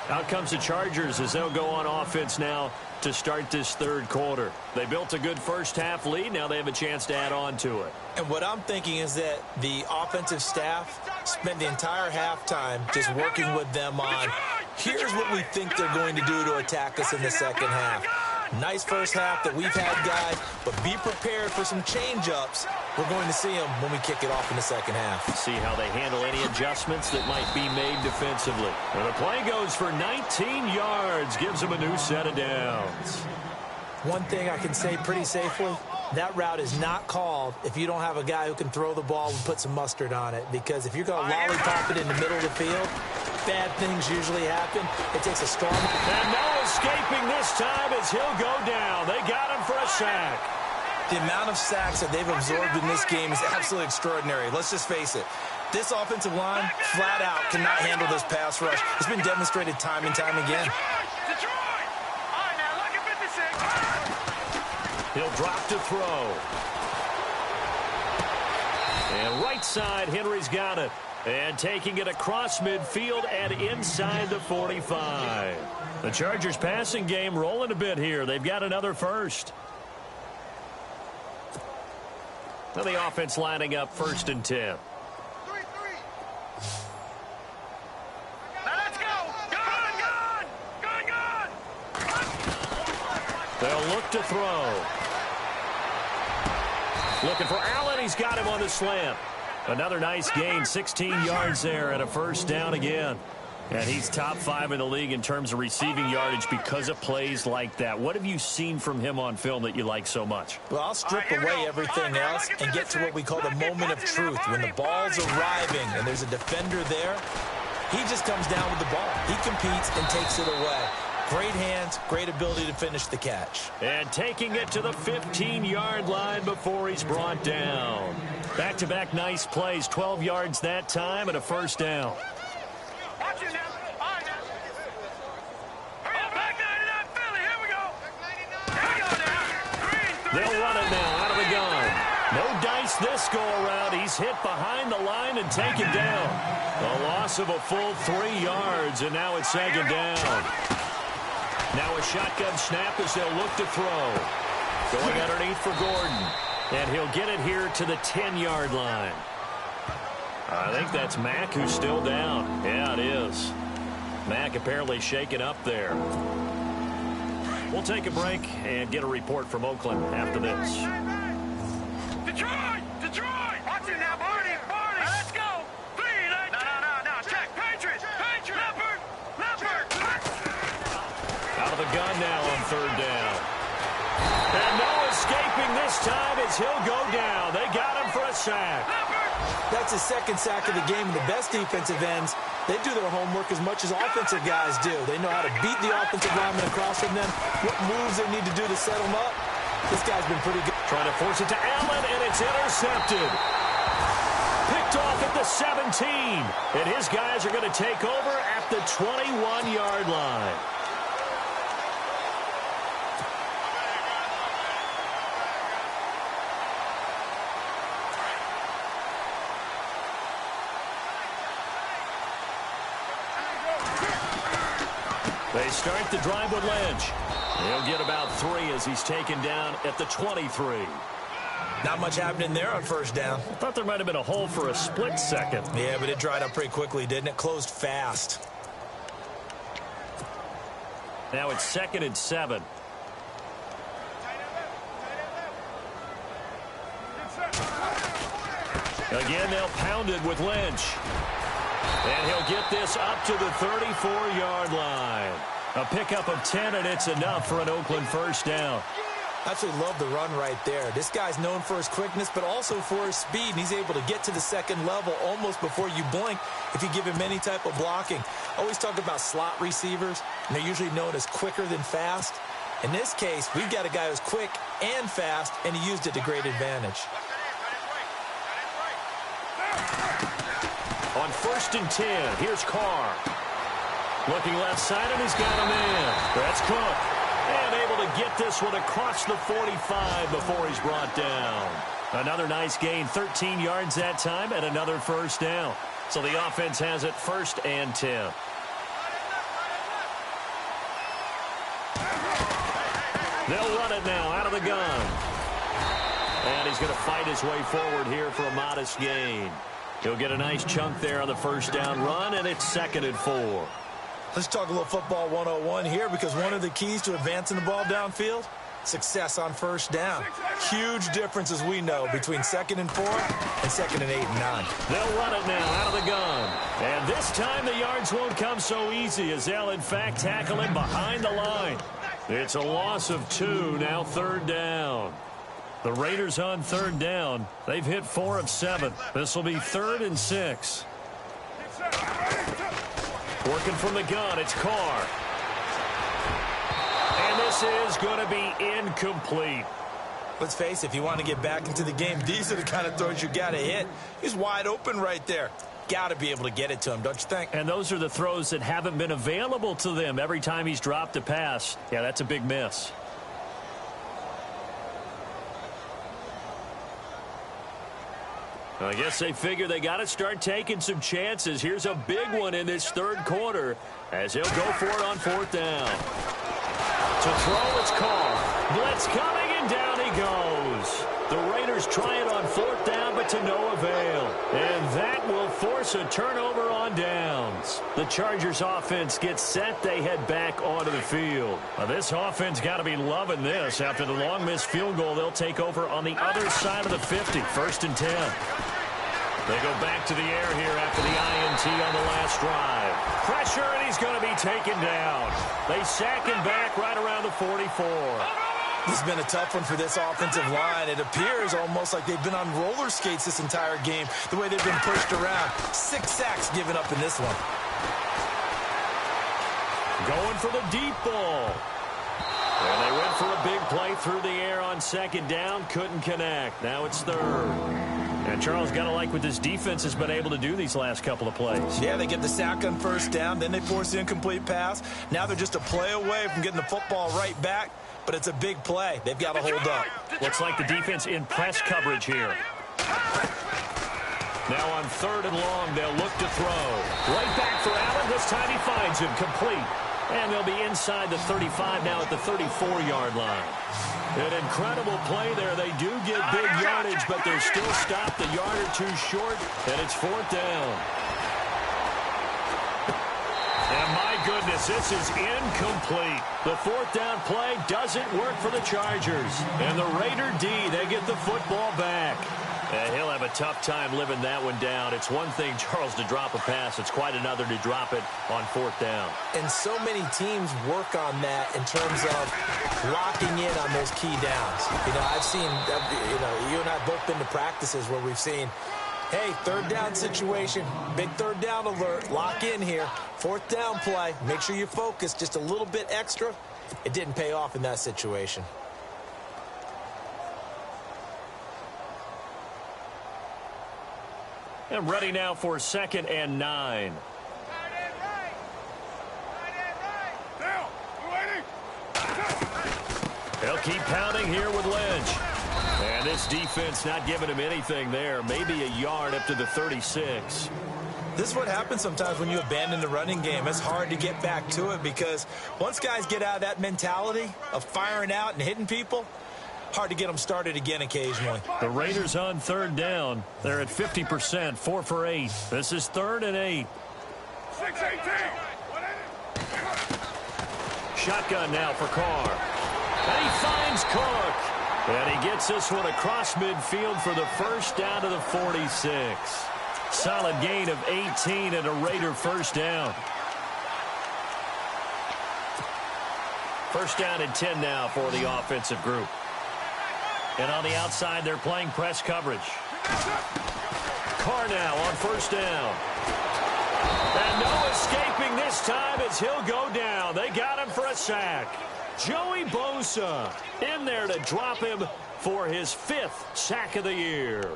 Out comes the Chargers as they'll go on offense now to start this third quarter. They built a good first half lead. Now they have a chance to add on to it. And what I'm thinking is that the offensive staff spent the entire halftime just working with them on, here's what we think they're going to do to attack us in the second half. Nice first half that we've had, guys, but be prepared for some change-ups. We're going to see them when we kick it off in the second half. See how they handle any adjustments that might be made defensively. And the play goes for 19 yards, gives them a new set of downs. One thing I can say pretty safely, that route is not called if you don't have a guy who can throw the ball and put some mustard on it. Because if you're going to lollipop it in the middle of the field, bad things usually happen. It takes a storm. And no escaping this time as he'll go down. They got him for a sack. The amount of sacks that they've absorbed in this game is absolutely extraordinary. Let's just face it. This offensive line, flat out, cannot handle this pass rush. It's been demonstrated time and time again. Detroit! All right, now, look at 56. He'll drop to throw. And right side, Henry's got it. And taking it across midfield and inside the 45. The Chargers passing game rolling a bit here. They've got another first. Now the offense lining up 1st and 10. Now let's go! Gun! They'll look to throw. Looking for Allen. He's got him on the slant. Another nice gain, 16 yards there and a first down again. And he's top 5 in the league in terms of receiving yardage because of plays like that. What have you seen from him on film that you like so much? Well, I'll strip away everything else and get to what we call the moment of truth. When the ball's arriving and there's a defender there, he just comes down with the ball. He competes and takes it away. Great hands, great ability to finish the catch. And taking it to the 15-yard line before he's brought down. Back-to-back nice plays, 12 yards that time and a first down. Watch it now. All right, now. Hurry up, back 99 Philly. Here we go. Here we go now. They'll run it now out of the gun. No dice this go-around. He's hit behind the line and taken down. A loss of a full 3 yards, and now it's second down. Now a shotgun snap as they'll look to throw. Going underneath for Gordon. And he'll get it here to the 10-yard line. I think that's Mack who's still down. Yeah, it is. Mack apparently shaken up there. We'll take a break and get a report from Oakland after this. Detroit! Detroit! Watch it now, Barney! Barney! Let's go! No. Check! Patriots! Leopard! Out of the gun now on third down. And no escaping this time as he'll go down. They got him for a sack. That's his second sack of the game. And the best defensive ends, they do their homework as much as offensive guys do. They know how to beat the offensive lineman across from them, what moves they need to do to set them up. This guy's been pretty good. Trying to force it to Allen, and it's intercepted. Picked off at the 17. And his guys are going to take over at the 21-yard line. They start the drive with Lynch. He'll get about 3 as he's taken down at the 23. Not much happening there on first down. I thought there might have been a hole for a split second. Yeah, but it dried up pretty quickly, didn't it? Closed fast. Now it's 2nd and 7. Again, they'll pound it with Lynch. And he'll get this up to the 34-yard line. A pickup of 10, and it's enough for an Oakland first down. Absolutely love the run right there. This guy's known for his quickness, but also for his speed. And he's able to get to the second level almost before you blink if you give him any type of blocking. Always talk about slot receivers, and they're usually known as quicker than fast. In this case, we've got a guy who's quick and fast, and he used it to great advantage. On 1st and 10, here's Carr. Looking left side, and he's got a man. That's Cook. And able to get this one across the 45 before he's brought down. Another nice gain, 13 yards that time, and another first down. So the offense has it 1st and 10. They'll run it now out of the gun. And he's going to fight his way forward here for a modest gain. He'll get a nice chunk there on the first down run, and it's 2nd and 4. Let's talk a little football 101 here, because one of the keys to advancing the ball downfield, success on first down. Huge difference, as we know, between 2nd and 4 and 2nd and 8 and 9. They'll run it now out of the gun. And this time the yards won't come so easy, as they'll, in fact, tackle him behind the line. It's a loss of 2, now 3rd down. The Raiders on 3rd down. They've hit 4 of 7. This will be 3rd and 6. Working from the gun, it's Carr. And this is going to be incomplete. Let's face it, if you want to get back into the game, these are the kind of throws you got to hit. He's wide open right there. Got to be able to get it to him, don't you think? And those are the throws that haven't been available to them every time he's dropped a pass. Yeah, that's a big miss. I guess they figure they got to start taking some chances. Here's a big one in this 3rd quarter as he'll go for it on 4th down. To throw, it's Carr. Blitz coming, and down he goes. The Raiders try it on 4th down, but to no avail. And that will force a turnover on downs. The Chargers offense gets set. They head back onto the field. Now, this offense got to be loving this. After the long missed field goal, they'll take over on the other side of the 50. 1st and 10. They go back to the air here after the INT on the last drive. Pressure, and he's going to be taken down. They sack him back right around the 44. This has been a tough one for this offensive line. It appears almost like they've been on roller skates this entire game, the way they've been pushed around. 6 sacks given up in this one. Going for the deep ball. And they went for a big play through the air on second down. Couldn't connect. Now it's third. And Charles, got to like what this defense has been able to do these last couple of plays. Yeah, they get the sack on first down. Then they force the incomplete pass. Now they're just a play away from getting the football right back. But it's a big play. They've got to hold up. Looks like the defense in press coverage here. Now on third and long, they'll look to throw. Right back for Allen. This time he finds him complete. And they'll be inside the 35 now at the 34-yard line. An incredible play there. They do get big yardage, but they're still stopped a yard or two short, and it's fourth down. And my goodness, this is incomplete. The fourth down play doesn't work for the Chargers. And the Raider D, they get the football back. And he'll have a tough time living that one down. It's one thing, Charles, to drop a pass. It's quite another to drop it on fourth down. And so many teams work on that in terms of locking in on those key downs. You know, I've seen, you and I have both been to practices where we've seen, hey, third down situation, big third down alert, lock in here. Fourth down play, make sure you focus just a little bit extra. It didn't pay off in that situation. And ready now for 2nd and 9. They'll keep pounding here with Lynch. And this defense not giving him anything there. Maybe a yard up to the 36. This is what happens sometimes when you abandon the running game. It's hard to get back to it because once guys get out of that mentality of firing out and hitting people, hard to get them started again occasionally. The Raiders on third down. They're at 50%, 4 for 8. This is 3rd and 8. 6-18. Shotgun now for Carr. And he finds Cook. And he gets this one across midfield for the first down to the 46. Solid gain of 18 and a Raider first down. First down and 10 now for the offensive group. And on the outside, they're playing press coverage. Carr now on first down. And no escaping this time as he'll go down. They got him for a sack. Joey Bosa in there to drop him for his 5th sack of the year.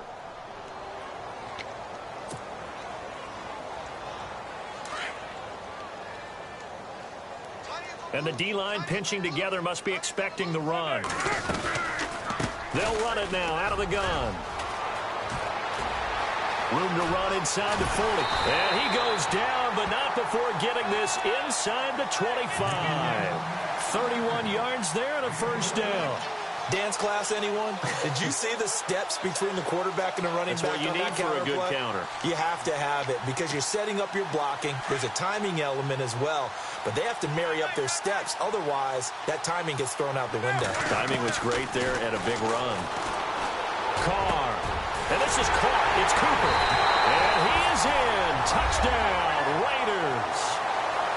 And the D-line pinching together must be expecting the run. They'll run it now out of the gun. Room to run inside the 40. And he goes down, but not before getting this inside the 25. 31 yards there and a first down. Dance class, anyone? Did you see the steps between the quarterback and the running back? That's what you need for a good counter. You have to have it because you're setting up your blocking. There's a timing element as well, but they have to marry up their steps. Otherwise, that timing gets thrown out the window. Timing was great there and a big run. Carr. And this is caught. It's Cooper. And he is in. Touchdown, Raiders.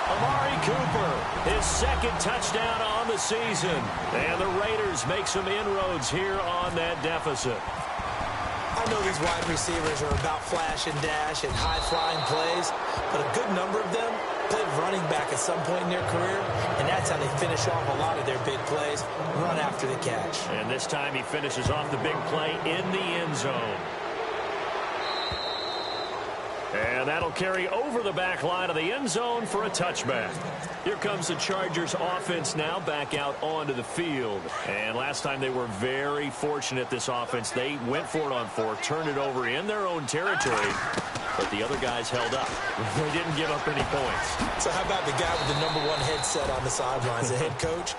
Amari Cooper, his 2nd touchdown on the season. And the Raiders make some inroads here on that deficit. I know these wide receivers are about flash and dash and high-flying plays, but a good number of them played running back at some point in their career, and that's how they finish off a lot of their big plays, run after the catch. And this time he finishes off the big play in the end zone. And that'll carry over the back line of the end zone for a touchback. Here comes the Chargers offense now back out onto the field. And last time they were very fortunate, this offense. They went for it on 4, turned it over in their own territory, but the other guys held up. They didn't give up any points. So how about the guy with the #1 headset on the sidelines, the head coach?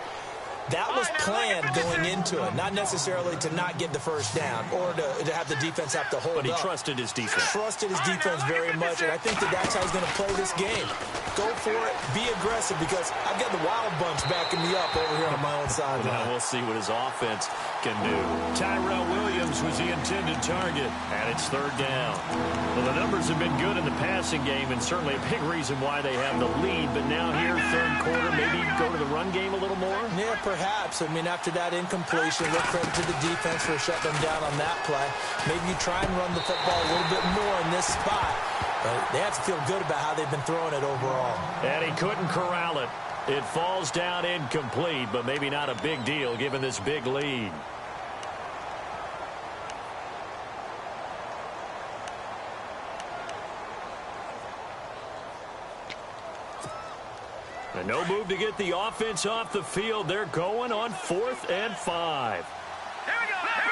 That was planned going into it, not necessarily to not get the first down or to have the defense have to hold up. But he trusted his defense. Trusted his defense very much, and I think that's how he's going to play this game. go for it, be aggressive, because I've got the wild bunch backing me up over here on my own sideline. Now we'll see what his offense can do. Tyrell Williams was the intended target, and it's third down. Well, the numbers have been good in the passing game, and certainly a big reason why they have the lead. But now here, third quarter, maybe go to the run game a little more? Yeah, perhaps. I mean, after that incompletion, a little credit to the defense for shutting them down on that play. Maybe you try and run the football a little bit more in this spot. But they have to feel good about how they've been throwing it overall. And he couldn't corral it. It falls down incomplete, but maybe not a big deal given this big lead. And no move to get the offense off the field. They're going on 4th and 5. Here we go now.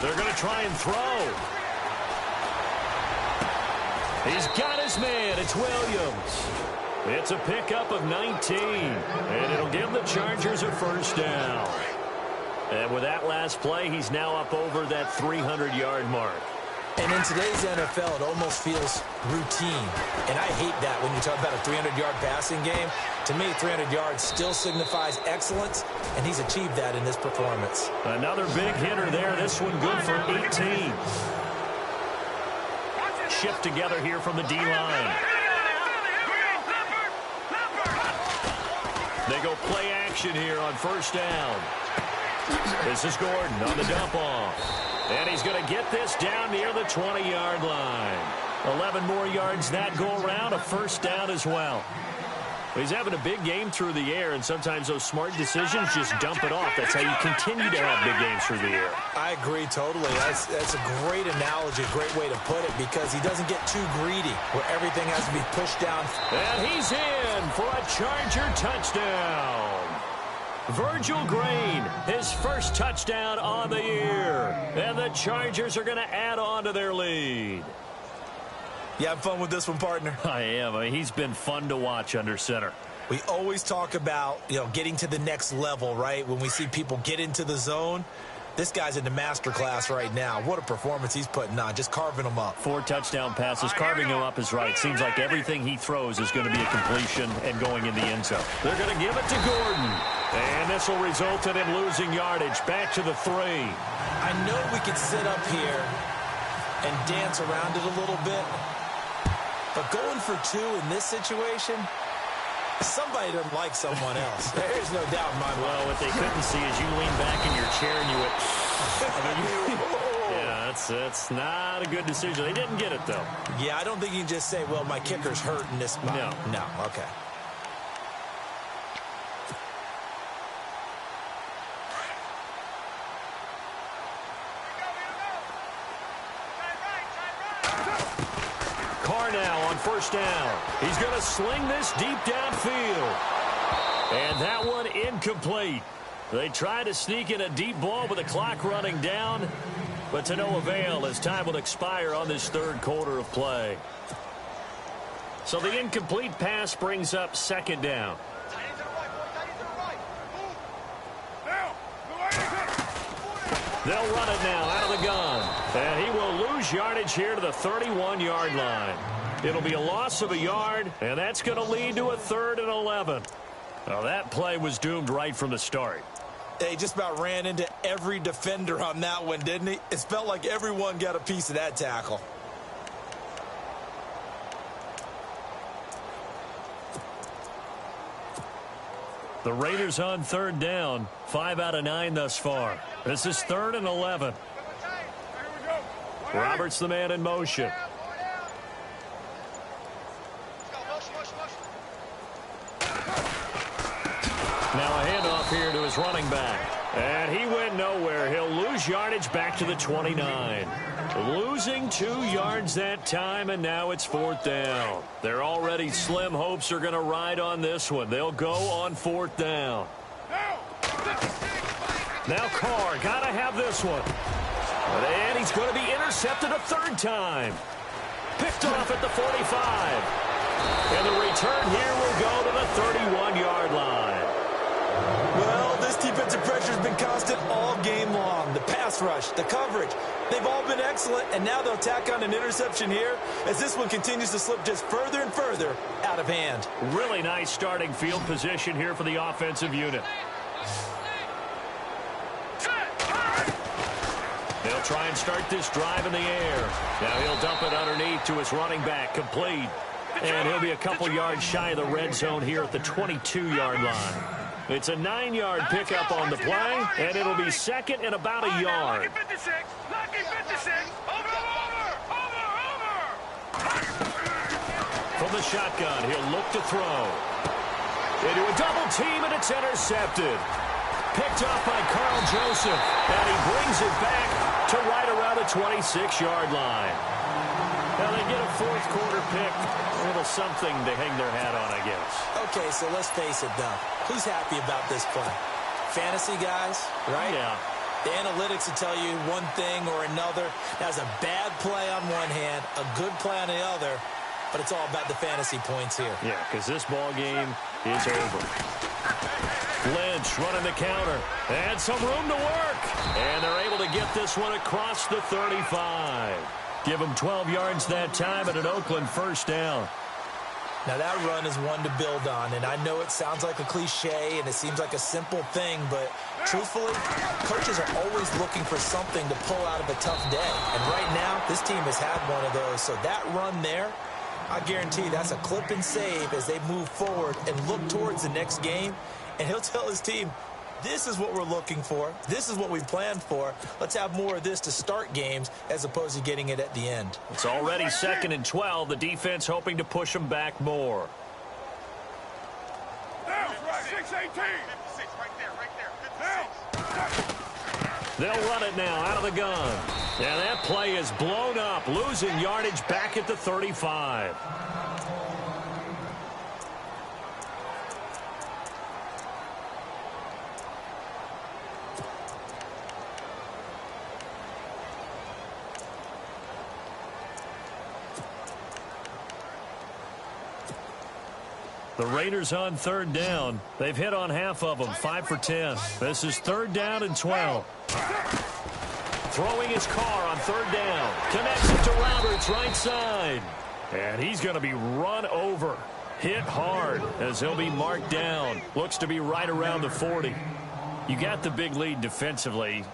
They're going to try and throw. He's got his man. It's Williams. It's a pickup of 19. And it'll give the Chargers a first down. And with that last play, he's now up over that 300-yard mark. And in today's NFL, it almost feels routine. And I hate that when you talk about a 300-yard passing game. To me, 300 yards still signifies excellence, and he's achieved that in this performance. Another big hitter there. This one good for 18. Shift together here from the D-line. They go play action here on first down. This is Gordon on the dump off. And he's going to get this down near the 20-yard line. 11 more yards that go around, a first down as well. He's having a big game through the air, and sometimes those smart decisions just dump it off. That's how you continue to have big games through the air. I agree totally. That's a great analogy, a great way to put it, because he doesn't get too greedy where everything has to be pushed down. And he's in for a Charger touchdown. Virgil Green, his first touchdown on the year. And the Chargers are going to add on to their lead. You have fun with this one, partner? I am. I mean, he's been fun to watch under center. We always talk about, getting to the next level, right? When we see people get into the zone. This guy's in the master class right now. What a performance he's putting on, just carving them up. 4 touchdown passes. Carving him up is right. Seems like everything he throws is going to be a completion and going in the end zone. They're going to give it to Gordon. And this will result in him losing yardage. Back to the 3. I know we could sit up here and dance around it a little bit. But going for 2 in this situation, somebody doesn't like someone else. There's no doubt in my mind. Well, what they couldn't see is you lean back in your chair and you went, yeah, that's not a good decision. They didn't get it, though. Yeah, I don't think you can just say, well, my kicker's hurt in this spot. No, okay. Now on first down. He's going to sling this deep downfield. And that one incomplete. They try to sneak in a deep ball with the clock running down, but to no avail as time will expire on this third quarter of play. So the incomplete pass brings up second down. They'll run it now out of the gun. And he will lose yardage here to the 31-yard line. It'll be a loss of a yard, and that's going to lead to a 3rd and 11. Now, that play was doomed right from the start. He just about ran into every defender on that one, didn't he? It felt like everyone got a piece of that tackle. The Raiders on third down, 5 out of 9 thus far. This is 3rd and 11. Roberts the man in motion. Now a handoff here to his running back. And he went nowhere. He'll lose yardage back to the 29. Losing 2 yards that time, and now it's 4th down. Their already slim hopes are going to ride on this one. They'll go on 4th down. Now Carr, got to have this one. And he's going to be intercepted a 3rd time. Picked off at the 45. And the return here will go to the 31-yard line. Well, this defensive pressure pressure's been constant all game long. The pass rush, the coverage, they've all been excellent, and now they'll tack on an interception here as this one continues to slip just further and further out of hand. Really nice starting field position here for the offensive unit. They'll try and start this drive in the air. Now he'll dump it underneath to his running back, complete. And he'll be a couple yards shy of the red zone here at the 22-yard line. It's a 9-yard pickup on the play, and it'll be second and about a yard. From the shotgun, he'll look to throw. Into a double team, and it's intercepted. Picked off by Carl Joseph, and he brings it back to right around the 26-yard line. Now they get a fourth quarter pick. A little something to hang their hat on, I guess. Okay, so let's face it, though. Who's happy about this play? Fantasy guys, right? Yeah. The analytics will tell you one thing or another. That's a bad play on one hand, a good play on the other, but it's all about the fantasy points here. Yeah, because this ball game is over. Lynch running the counter. And some room to work. And they're able to get this one across the 35. Give them 12 yards that time and an Oakland first down. Now that run is one to build on, and I know it sounds like a cliche and it seems like a simple thing, but truthfully, coaches are always looking for something to pull out of a tough day. And right now, this team has had one of those. So that run there, I guarantee that's a clip and save as they move forward and look towards the next game. And he'll tell his team, this is what we're looking for. This is what we planned for. Let's have more of this to start games as opposed to getting it at the end. It's already second and 12. The defense hoping to push them back more. Down, 6-18. They'll run it now out of the gun. And that play is blown up, losing yardage back at the 35. The Raiders on third down. They've hit on half of them, 5 for 10. This is third down and 12. Throwing his car on third down. Connects it to Roberts, right side. And he's going to be run over. Hit hard as he'll be marked down. Looks to be right around the 40. You got the big lead defensively.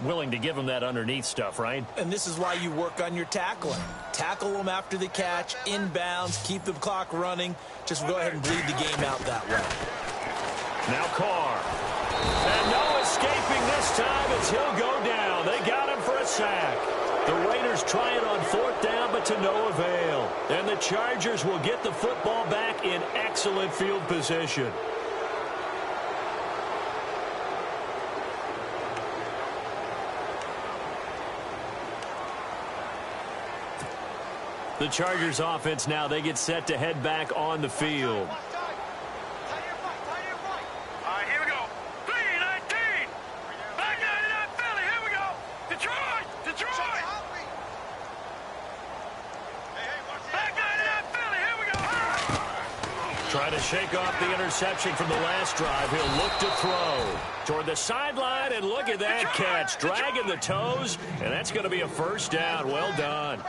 Willing to give him that underneath stuff, right? And this is why you work on your tackling. Tackle them after the catch, inbounds, keep the clock running. Just go ahead and bleed the game out that way. Now Carr. And no escaping this time as he'll go down. They got him for a sack. The Raiders trying on fourth down, but to no avail. And the Chargers will get the football back in excellent field position. The Chargers offense now, they get set to head back on the field. All right, here we go. 3-19. Back 99 Philly. Here we go. Detroit. Back 99 Philly. Here we go. Trying to shake off the interception from the last drive. He'll look to throw toward the sideline, and look at that catch. Dragging the toes, and that's going to be a first down. Well done.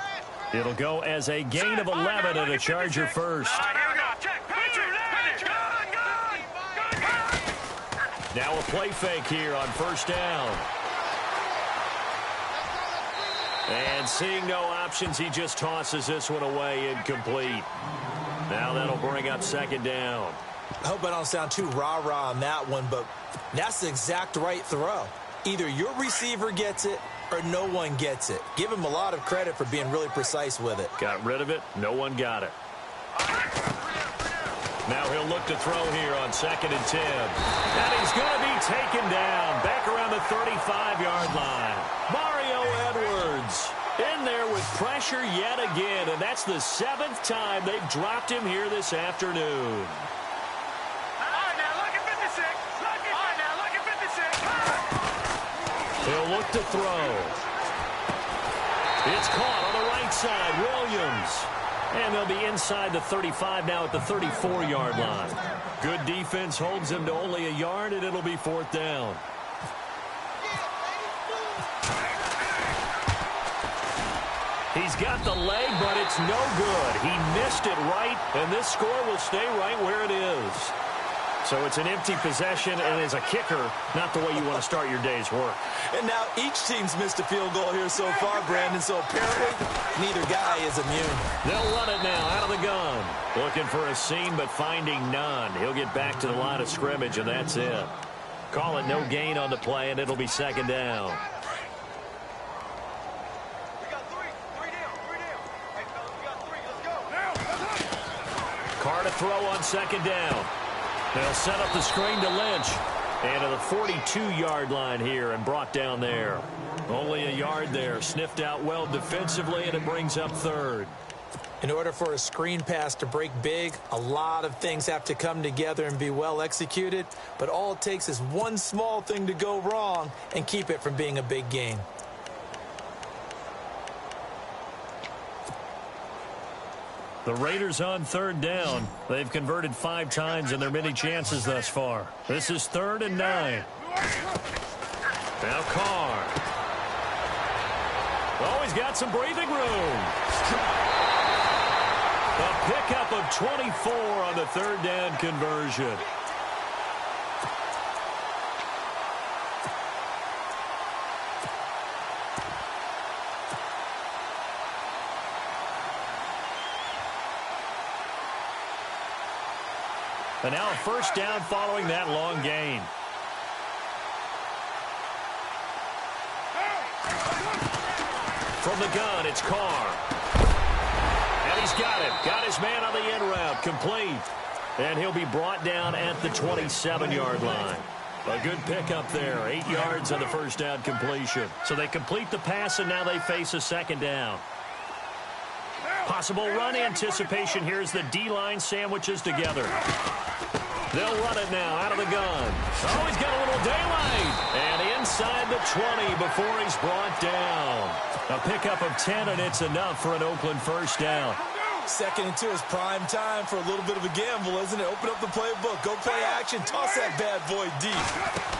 It'll go as a gain of 11 and a Charger first. All right, here we go. Check. Now a play fake here on first down. And seeing no options, he just tosses this one away, incomplete. Now that'll bring up second down. I hope I don't sound too rah-rah on that one, but that's the exact right throw. Either your receiver gets it or no one gets it. Give him a lot of credit for being really precise with it. Got rid of it. No one got it. Now he'll look to throw here on second and 10. And he's going to be taken down back around the 35-yard line. Mario Edwards in there with pressure yet again, and that's the 7th time they've dropped him here this afternoon. He'll look to throw. It's caught on the right side. Williams. And they'll be inside the 35 now at the 34-yard line. Good defense holds him to only a yard, and it'll be fourth down. He's got the leg, but it's no good. He missed it right, and this score will stay right where it is. So it's an empty possession, and as a kicker, not the way you want to start your day's work. And now each team's missed a field goal here so far, Brandon, so apparently neither guy is immune. They'll run it now out of the gun. Looking for a seam, but finding none. He'll get back to the line of scrimmage, and that's it. Call it no gain on the play, and it'll be second down. We got three down. Hey, fellas, we got three. Let's go. Carr to throw on second down. They'll set up the screen to Lynch. And to the 42-yard line here and brought down there. Only a yard there. Sniffed out well defensively, and it brings up third. In order for a screen pass to break big, a lot of things have to come together and be well executed. But all it takes is one small thing to go wrong and keep it from being a big gain. The Raiders on third down. They've converted 5 times in their many chances thus far. This is 3rd and 9. Now Carr. Oh, he's got some breathing room. A pickup of 24 on the third down conversion. And now a first down following that long gain. From the gun, it's Carr. And he's got him. Got his man on the end route. Complete. And he'll be brought down at the 27-yard line. A good pickup there. 8 yards on the first down completion. So they complete the pass, and now they face a second down. Possible run anticipation here as the D-line sandwiches together. They'll run it now out of the gun. Oh, he's got a little daylight. And inside the 20 before he's brought down. A pickup of 10, and it's enough for an Oakland first down. 2nd and 2 is prime time for a little bit of a gamble, isn't it? Open up the playbook, go play action, toss that bad boy deep.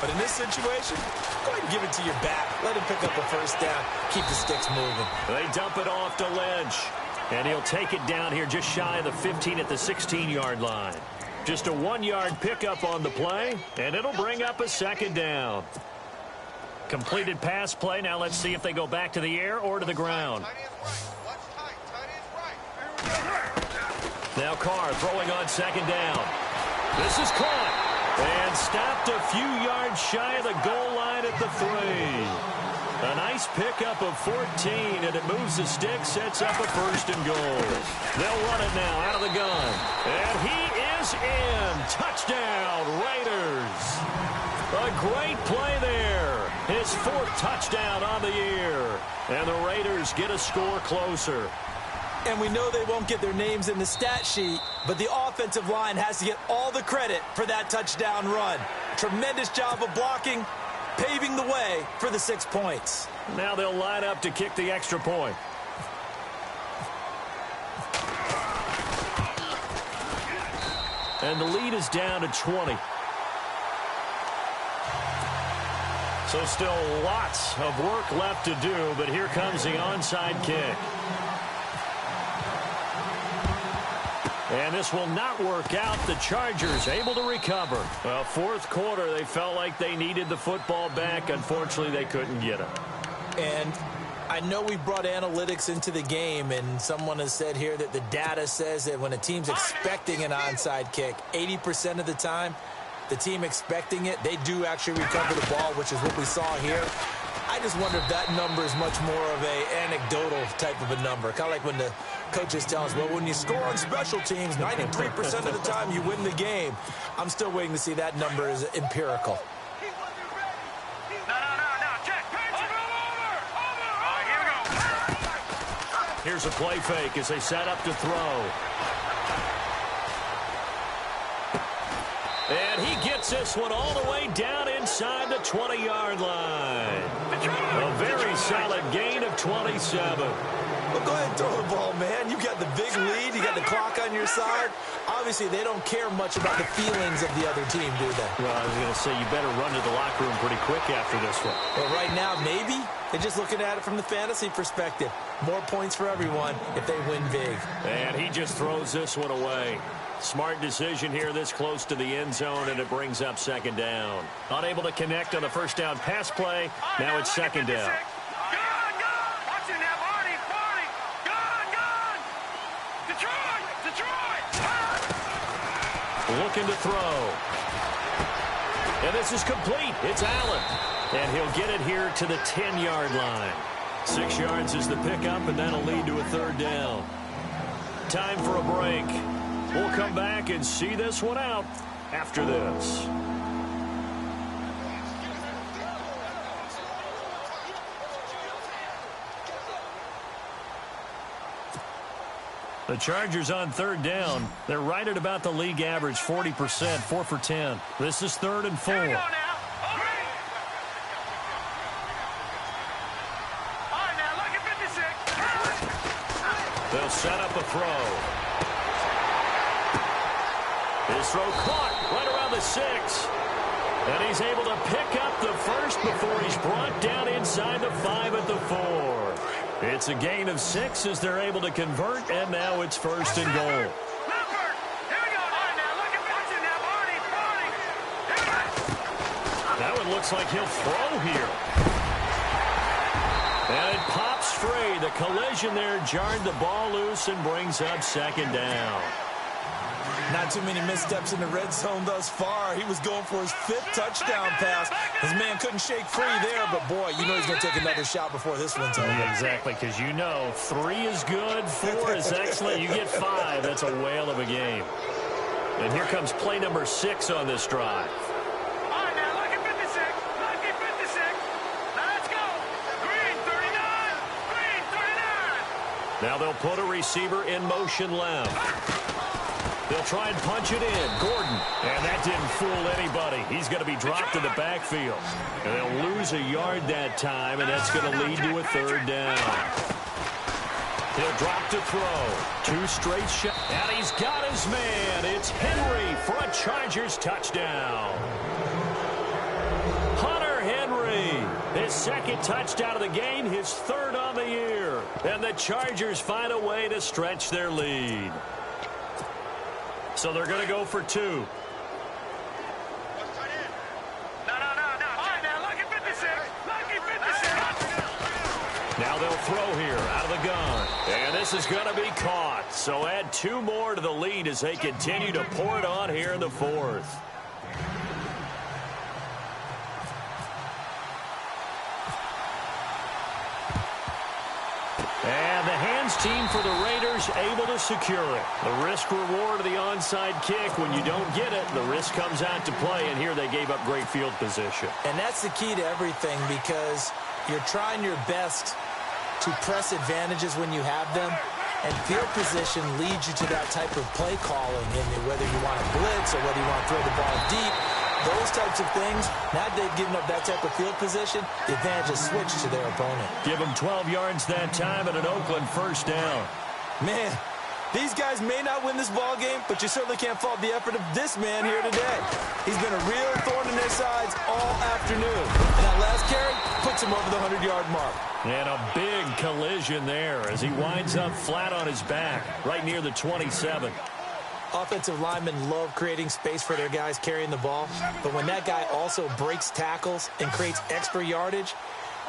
But in this situation, go ahead and give it to your back. Let him pick up a first down. Keep the sticks moving. They dump it off to Lynch. And he'll take it down here just shy of the 15 at the 16-yard line. Just a 1-yard pickup on the play, and it'll bring up a second down. Completed pass play. Now let's see if they go back to the air or to the ground. Now Carr throwing on second down. This is caught and stopped a few yards shy of the goal line at the 3. A nice pickup of 14, and it moves the stick, sets up a first and goal. They'll run it now out of the gun. And he is in. Touchdown, Raiders. A great play there. His 4th touchdown on the year. And the Raiders get a score closer. And we know they won't get their names in the stat sheet, but the offensive line has to get all the credit for that touchdown run. Tremendous job of blocking, paving the way for the 6 points. Now they'll line up to kick the extra point. And the lead is down to 20. So still lots of work left to do, but here comes the onside kick. And this will not work out. The Chargers able to recover. Well, 4th quarter, they felt like they needed the football back. Unfortunately, they couldn't get it. And I know we brought analytics into the game, and someone has said here that the data says that when a team's expecting an onside kick, 80% of the time, the team expecting it, they do actually recover the ball, which is what we saw here. I just wonder if that number is much more of a anecdotal type of a number. Kind of like when the coaches tell us, well, when you score on special teams, 93% of the time you win the game. I'm still waiting to see that number is empirical. No, check. Over. All right, here we go. Here's a play fake as they set up to throw. And he gets gets this one all the way down inside the 20-yard line. A very solid gain of 27. Well, go ahead and throw the ball, man. You got the big lead. You got the clock on your side. Obviously, they don't care much about the feelings of the other team, do they? Well, I was going to say you better run to the locker room pretty quick after this one. Well, right now, maybe. They're just looking at it from the fantasy perspective. More points for everyone if they win big. And he just throws this one away. Smart decision here this close to the end zone, and it brings up second down. Unable to connect on the first down pass play. Now it's second down. Looking to throw. And this is complete. It's Allen. And he'll get it here to the 10-yard line. 6 yards is the pickup, and that'll lead to a third down. Time for a break. We'll come back and see this one out after this. The Chargers on third down. They're right at about the league average, 40%, 4 for 10. This is 3rd and 4. They'll set up a throw. His throw caught right around the 6. And he's able to pick up the first before he's brought down inside the 5 at the 4. It's a gain of 6 as they're able to convert, and now it's 1st and goal. That one looks like he'll throw here. And it pops free. The collision there jarred the ball loose and brings up second down. Not too many missteps in the red zone thus far. He was going for his 5th touchdown pass. His man couldn't shake free there, but boy, you know he's going to take another shot before this one's over. Yeah, exactly, because you know 3 is good, 4 is excellent. You get 5, that's a whale of a game. And here comes play number 6 on this drive. All right, now, lucky 56. Lucky 56. Now let's go. Green 39. Green 39. Now they'll put a receiver in motion left. They'll try and punch it in. Gordon. And that didn't fool anybody. He's going to be dropped in the backfield. And they'll lose a yard that time, and that's going to lead to a third down. He'll drop to throw. 2 straight shots. And he's got his man. It's Henry for a Chargers touchdown. Hunter Henry. His 2nd touchdown of the game. His 3rd on the year. And the Chargers find a way to stretch their lead. So they're going to go for 2. No. All right, now, lucky 56. Lucky 56. Now they'll throw here out of the gun. And this is going to be caught. So add 2 more to the lead as they continue to pour it on here in the 4th. And the hands team for the Raiders able to secure it. The risk reward of the onside kick. When you don't get it, the risk comes out to play. And here they gave up great field position. And that's the key to everything, because you're trying your best to press advantages when you have them. And field position leads you to that type of play calling. And whether you want to blitz or whether you want to throw the ball deep, those types of things, now they've given up that type of field position, the advantage is switched to their opponent. Give them 12 yards that time and an Oakland first down. Man, these guys may not win this ball game, but you certainly can't fault the effort of this man here today. He's been a real thorn in their sides all afternoon. And that last carry puts him over the 100-yard mark. And a big collision there as he winds up flat on his back right near the 27. Offensive linemen love creating space for their guys carrying the ball, but when that guy also breaks tackles and creates extra yardage,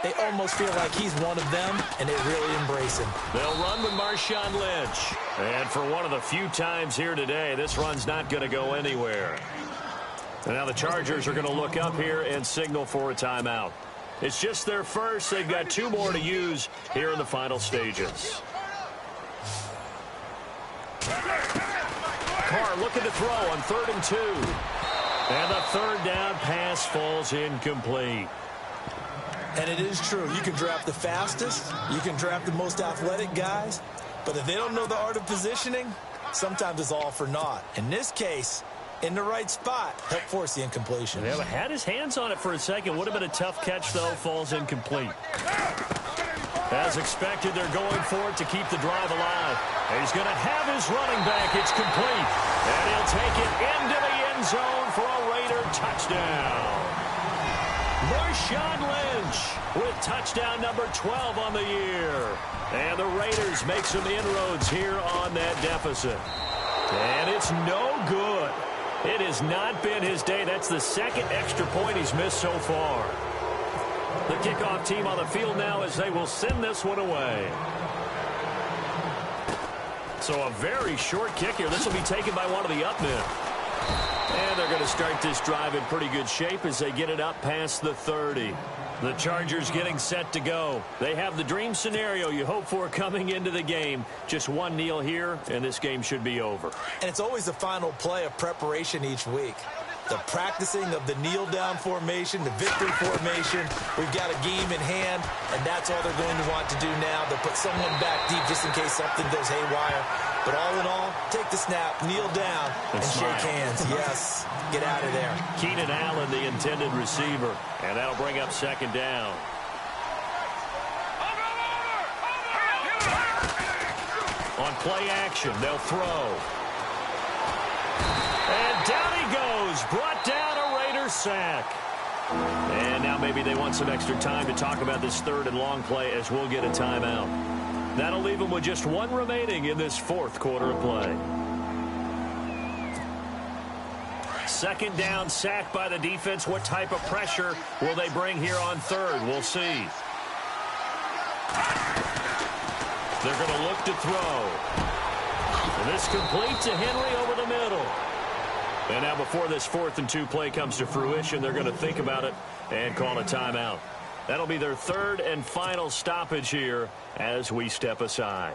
they almost feel like he's one of them, and they really embrace him. They'll run with Marshawn Lynch. And for one of the few times here today, this run's not going to go anywhere. And now the Chargers are going to look up here and signal for a timeout. It's just their first. They've got 2 more to use here in the final stages. Carr looking to throw on 3rd and 2. And the 3rd down pass falls incomplete. And it is true. You can draft the fastest. You can draft the most athletic guys. But if they don't know the art of positioning, sometimes it's all for naught. In this case, in the right spot. Help force the incompletion. Yeah, had his hands on it for a second. Would have been a tough catch, though. Falls incomplete. As expected, they're going for it to keep the drive alive. He's going to have his running back. It's complete. And he'll take it into the end zone for a Raider touchdown. Marshawn Lynch with touchdown number 12 on the year. And the Raiders make some inroads here on that deficit. And it's no good. It has not been his day. That's the second extra point he's missed so far. The kickoff team on the field now as they will send this one away. So a very short kick here. This will be taken by one of the up men. And they're going to start this drive in pretty good shape as they get it up past the 30. The Chargers getting set to go. They have the dream scenario you hope for coming into the game. Just one kneel here, and this game should be over. And it's always the final play of preparation each week. The practicing of the kneel-down formation, the victory formation. We've got a game in hand, and that's all they're going to want to do now. They'll put someone back deep just in case something goes haywire. But all in all, take the snap, kneel down, and shake hands. Yes, get out of there. Keenan Allen, the intended receiver, and that'll bring up second down. On play action, they'll throw. And down he goes, brought down a Raider sack. And now maybe they want some extra time to talk about this third and long play as we'll get a timeout. That'll leave them with just one remaining in this fourth quarter of play. Second down, sack by the defense. What type of pressure will they bring here on third? We'll see. They're going to look to throw. And this complete to Henry over the middle. And now before this 4th and 2 play comes to fruition, they're going to think about it and call a timeout. That'll be their third and final stoppage here as we step aside.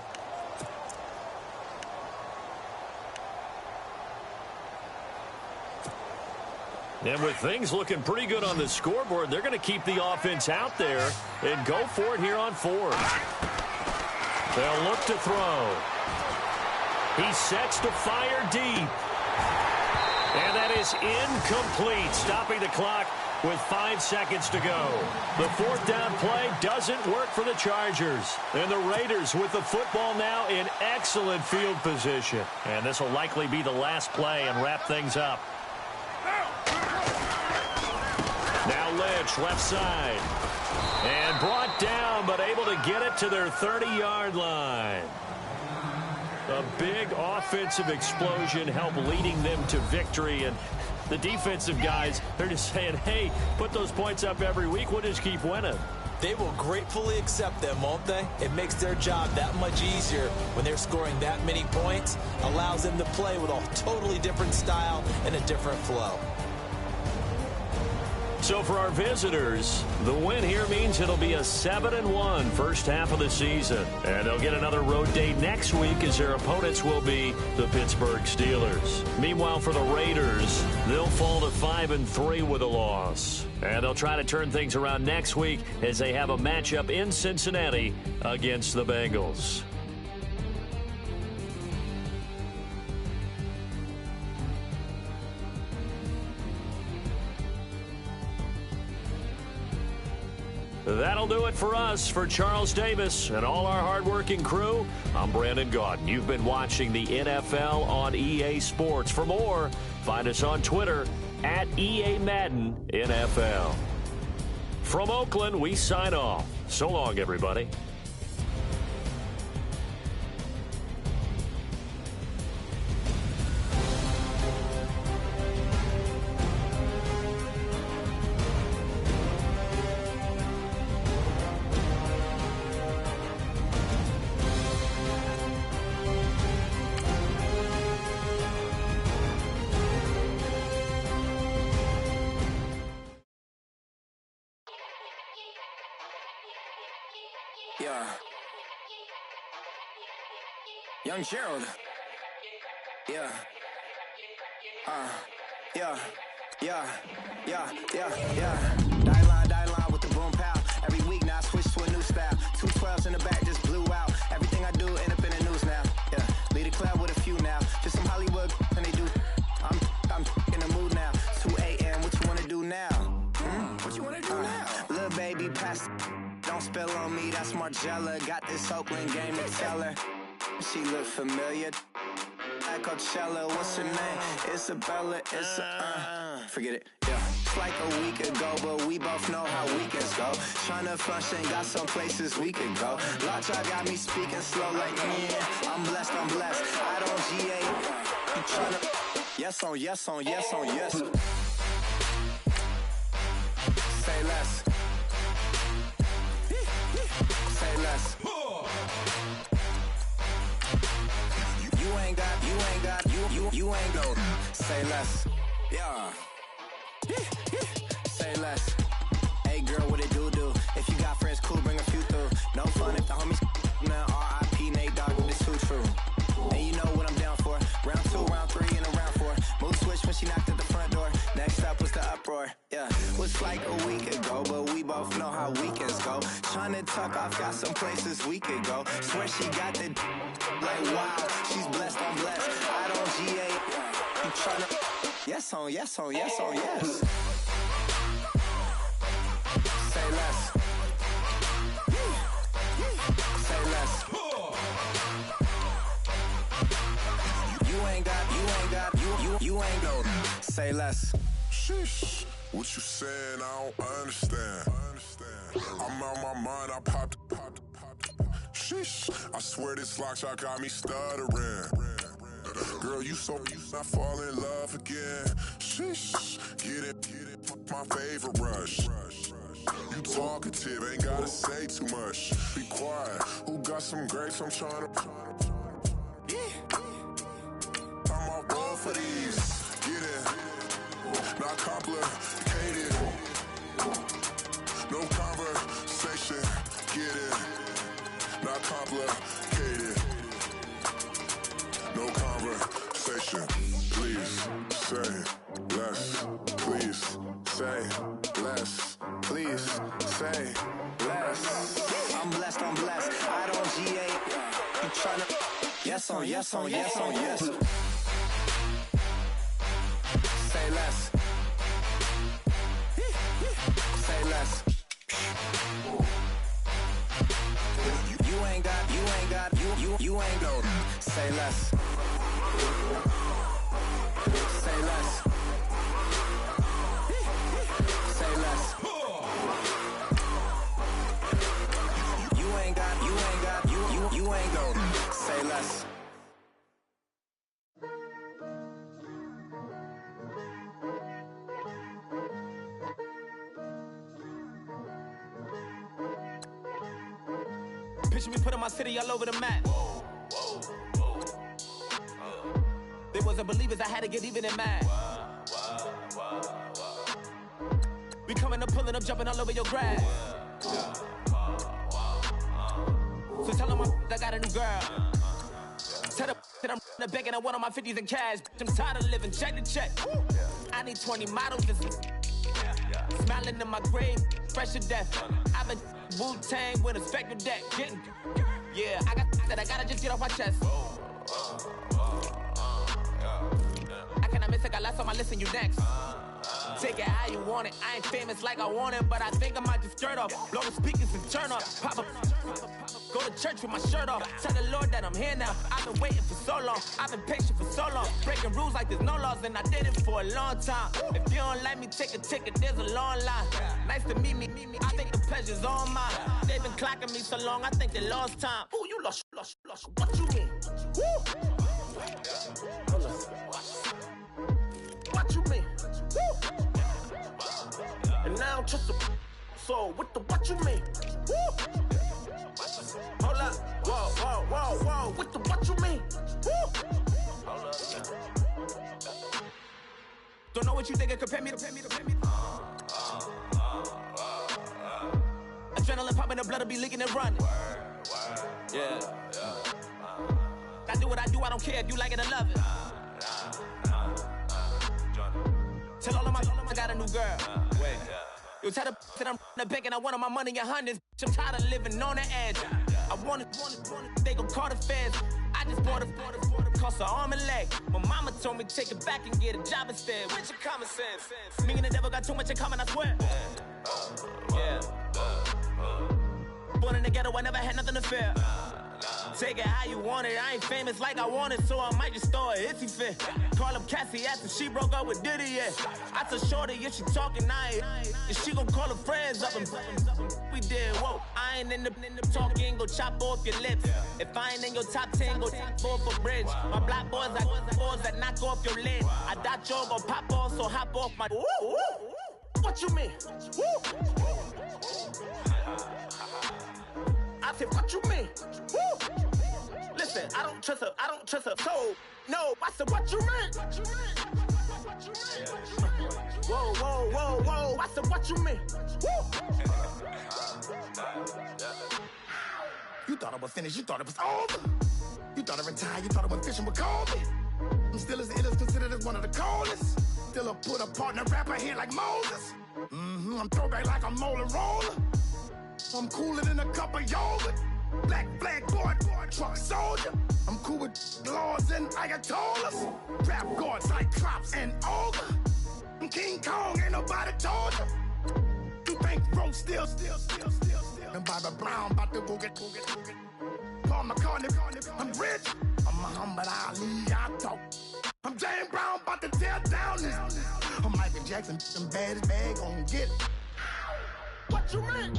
And with things looking pretty good on the scoreboard, they're going to keep the offense out there and go for it here on 4th. They'll look to throw. He sets to fire deep. And that is incomplete, stopping the clock with 5 seconds to go. The 4th down play doesn't work for the Chargers. And the Raiders with the football now in excellent field position. And this will likely be the last play and wrap things up. Now Lynch, left side. And brought down, but able to get it to their 30-yard line. A big offensive explosion helped leading them to victory. And the defensive guys, they're just saying, hey, put those points up every week. We'll just keep winning. They will gratefully accept them, won't they? It makes their job that much easier when they're scoring that many points. Allows them to play with a totally different style and a different flow. So for our visitors, the win here means it'll be a 7-1 first half of the season. And they'll get another road date next week as their opponents will be the Pittsburgh Steelers. Meanwhile, for the Raiders, they'll fall to 5-3 with a loss. And they'll try to turn things around next week as they have a matchup in Cincinnati against the Bengals. That'll do it for us. For Charles Davis and all our hardworking crew, I'm Brandon Gaudin. You've been watching the NFL on EA Sports. For more, find us on Twitter at EA Madden NFL. From Oakland, we sign off. So long, everybody. Yeah. Young Gerald. Yeah. Die line with the boom pow. Every week now I switch to a new style. 212s in the back just blew out. Everything I do end up in the news now. Yeah. Lead a club with a few now. Just some Hollywood and they do. I'm Little baby, pass. Don't spill on me, that's Margella. Got this Oakland game to tell her. She look familiar. Like Coachella, what's her name? Isabella, forget it, yeah. It's like a week ago, but we both know how weekends go. Tryna function, got some places we could go. Lot y'all got me speaking slow like, I'm blessed, I don't GA. You tryna, yes on, yes on, yes on, yes. Say less. Say less. You ain't go. Say less. Yeah. Say less. Hey girl, what it do? If you got friends, cool, bring a few through. No fun if the homies man. R.I.P. Nate Dogg, this too true. And you know what I'm down for. Round 2, round 3, and a round 4. Move switch when she knocked at the front door. Next up was the uproar. Yeah, was like a week ago, but we both know how weekends go. Tryna tuck off, got some places we could go. Swear she got the like wow, she's blessed, I'm blessed. I don't GA. You tryna yes on, yes on, yes on, yes. Say less. Say less. You ain't go. Say less. Sheesh. What you saying? I don't understand. I'm out my mind. I popped. Sheesh. I swear this lock shot got me stuttering. Girl, you I fall in love again. Sheesh. Get it. My favorite rush. You talkative, ain't gotta say too much. Be quiet. Who got some grapes? I'm trying to. I'm all going for these. Get it. Not complicated. No conversation. Get it. Not complicated. No conversation. Please say less. Please say less. Please say less. I'm blessed. I don't GA. You tryna yes on, yes on, yes on, yes. Say less. Say less. You ain't go. Say less. Say less. Say less. You ain't go. Say less. Picture me putting my city all over the map. They wasn't believers, I had to get even in mad. We coming up, pulling up, jumping all over your grass. So tell them I got a new girl. Tell them that I'm in the bank and I want all my 50s in cash. I'm tired of living check to check. I need 20 models and smiling in my grave, fresh to death. I've been Wu-Tang with a spectral deck. Yeah, I gotta just get off my chest. I cannot miss it, got last on my list and you next. Take it how you want it. I ain't famous like I want it, but I think I might just skirt off. Blow the speakers and turn up. Pop up. Go to church with my shirt off. Tell the Lord that I'm here now. I've been waiting for so long. I've been patient for so long. Breaking rules like there's no laws, and I did it for a long time. If you don't like me, take a ticket. There's a long line. Nice to meet me. I think the pleasure's all mine. They've been clocking me so long, I think they lost time. Ooh, you lost. What you mean? Woo! What you mean? Woo! And now just a so what you mean? Woo! Hold up, whoa, what you mean? Woo! Don't know what you think, compare me to. Adrenaline popping, the blood will be leaking and running. Yeah. I do what I do, I don't care if you like it or love it. Tell all of my I got a new girl. Wait. You tell the that I'm in the bank and I want all my money in hundreds. I'm tired of living on the edge. I want it, they gon' call the feds. I just bought a cost an arm and leg. My mama told me take it back and get a job instead. Where's your common sense? Me and the devil got too much in common, I swear. Yeah. Born in the ghetto, I never had nothing to fear. Take it how you want it. I ain't famous like I want it, so I might just throw it if he fit. Call up Cassie after she broke up with Diddy, yeah. I told Shorty, if she talking, if she gon' call her friends up and we did, whoa. I ain't in the talking, go chop off your lips. If I ain't in your top 10, go top 4 for bridge. My black boys, I got boys that knock off your lid. I thought y'all gon' pop off, so hop off my. What you mean? I said, what you mean? Listen, I don't trust her, so no. I said, what you mean? Whoa. I said, what you mean? You thought I was finished, you thought it was over. You thought I retired, you thought I went fishing with Kobe. I'm still as ill as considered as one of the coldest. Still a put a partner rapper here like Moses. I'm throwback like a molar roller. I'm cooler than a cup of yogurt. Black flag board, truck soldier. I'm cool with laws and Ayatollahs. Rap god, Cyclops and Ogre. I'm King Kong, ain't nobody told you. You think road still. And Bobby Brown about to go get. Paul McCartney, I'm rich. I'm Muhammad Ali, I talk. I'm James Brown, about to tear down this. I'm Michael Jackson, them baddest bag gon' get it. What you mean?